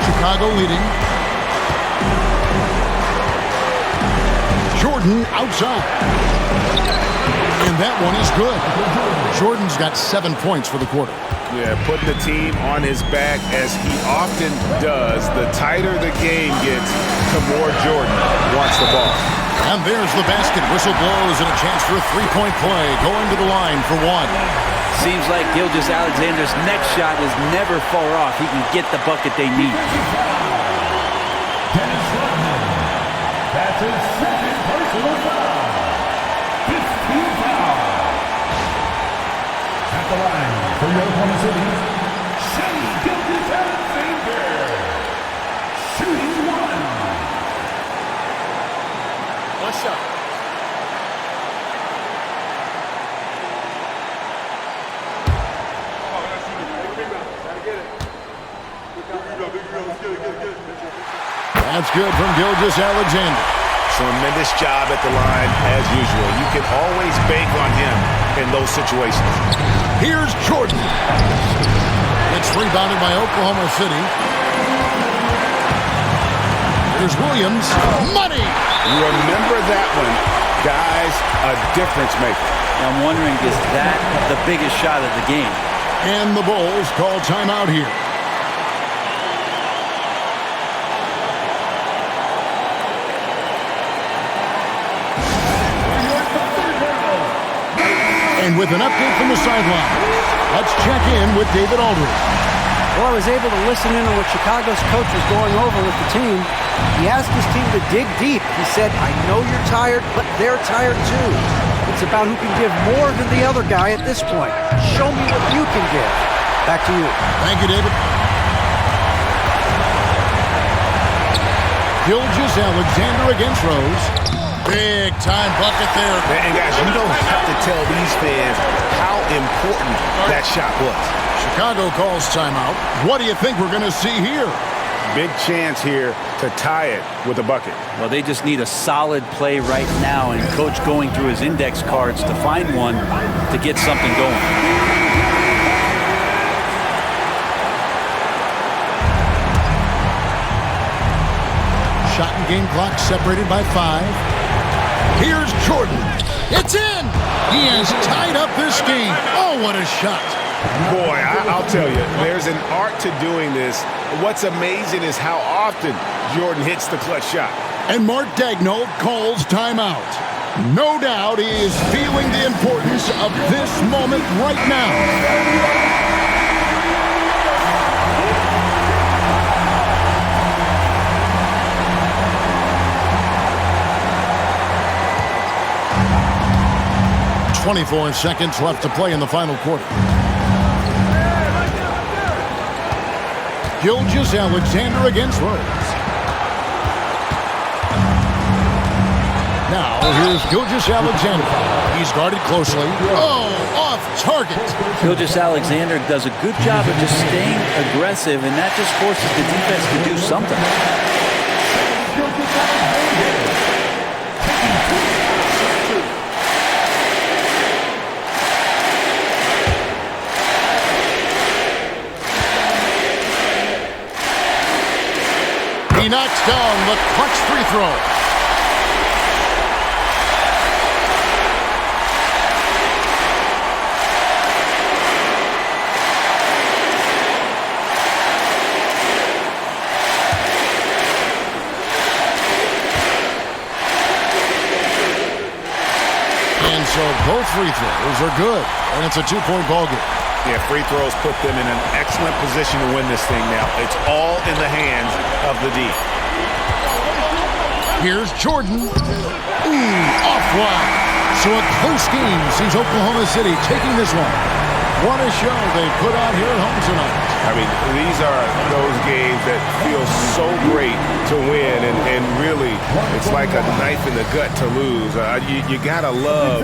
Chicago leading. Jordan outside. And that one is good. Jordan's got 7 points for the quarter. Yeah, putting the team on his back as he often does. The tighter the game gets, the more Jordan wants the ball. And there's the basket. Whistle blows and a chance for a three-point play. Going to the line for one. Seems like Gilgeous-Alexander's next shot is never far off. He can get the bucket they need. That's his second personal foul. 15 foul. At the line for your Oklahoma City, Shea Gilgeous-Alexander. Shooting one. One shot. That's good from Gilgeous-Alexander. Tremendous job at the line as usual. You can always bank on him in those situations. Here's Jordan. It's rebounded by Oklahoma City. Here's Williams. Money! Remember that one, guys, a difference maker. I'm wondering, is that the biggest shot of the game? And the Bulls call timeout here. And with an update from the sideline, let's check in with David Aldridge. Well, I was able to listen in on what Chicago's coach was going over with the team. He asked his team to dig deep. He said, I know you're tired, but they're tired too. It's about who can give more than the other guy at this point. Show me what you can give. Back to you. Thank you, David. Gilgeous-Alexander against Rose. Big time bucket there. And guys, you don't have to tell these fans how important that shot was. Chicago calls timeout. What do you think we're going to see here? Big chance here to tie it with a bucket. Well, they just need a solid play right now, and coach going through his index cards to find one to get something going. Shot and game clock separated by 5. Here's Jordan. It's in. He has tied up this game. Oh, what a shot. Boy, I'll tell you, there's an art to doing this. What's amazing is how often Jordan hits the clutch shot. And Mark Daigneault calls timeout. No doubt he is feeling the importance of this moment right now. .24 seconds left to play in the final quarter. Gilgeous-Alexander against Rose. Now, here's Gilgeous-Alexander. He's guarded closely. Oh, off target. Gilgeous-Alexander does a good job of just staying aggressive, and that just forces the defense to do something. He knocks down the clutch free throw. And so both free throws are good, and it's a two-point ball game. Yeah, free throws put them in an excellent position to win this thing now. It's all in the hands of the D. Here's Jordan. Ooh, offline. So a close game sees Oklahoma City taking this one. What a show they put on here at home tonight. I mean, these are those games that feel so great to win, and really, it's like a knife in the gut to lose. You gotta love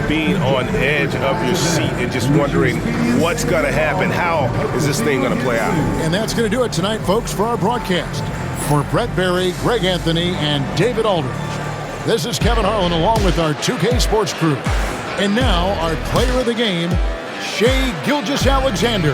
being on edge of your seat and just wondering what's gonna happen. How is this thing gonna play out? And that's going to do it tonight, folks, for our broadcast. For Brett Berry, Greg Anthony, and David Aldridge, this is Kevin Harlan along with our 2K Sports crew. And now, our player of the game, Shai Gilgeous-Alexander.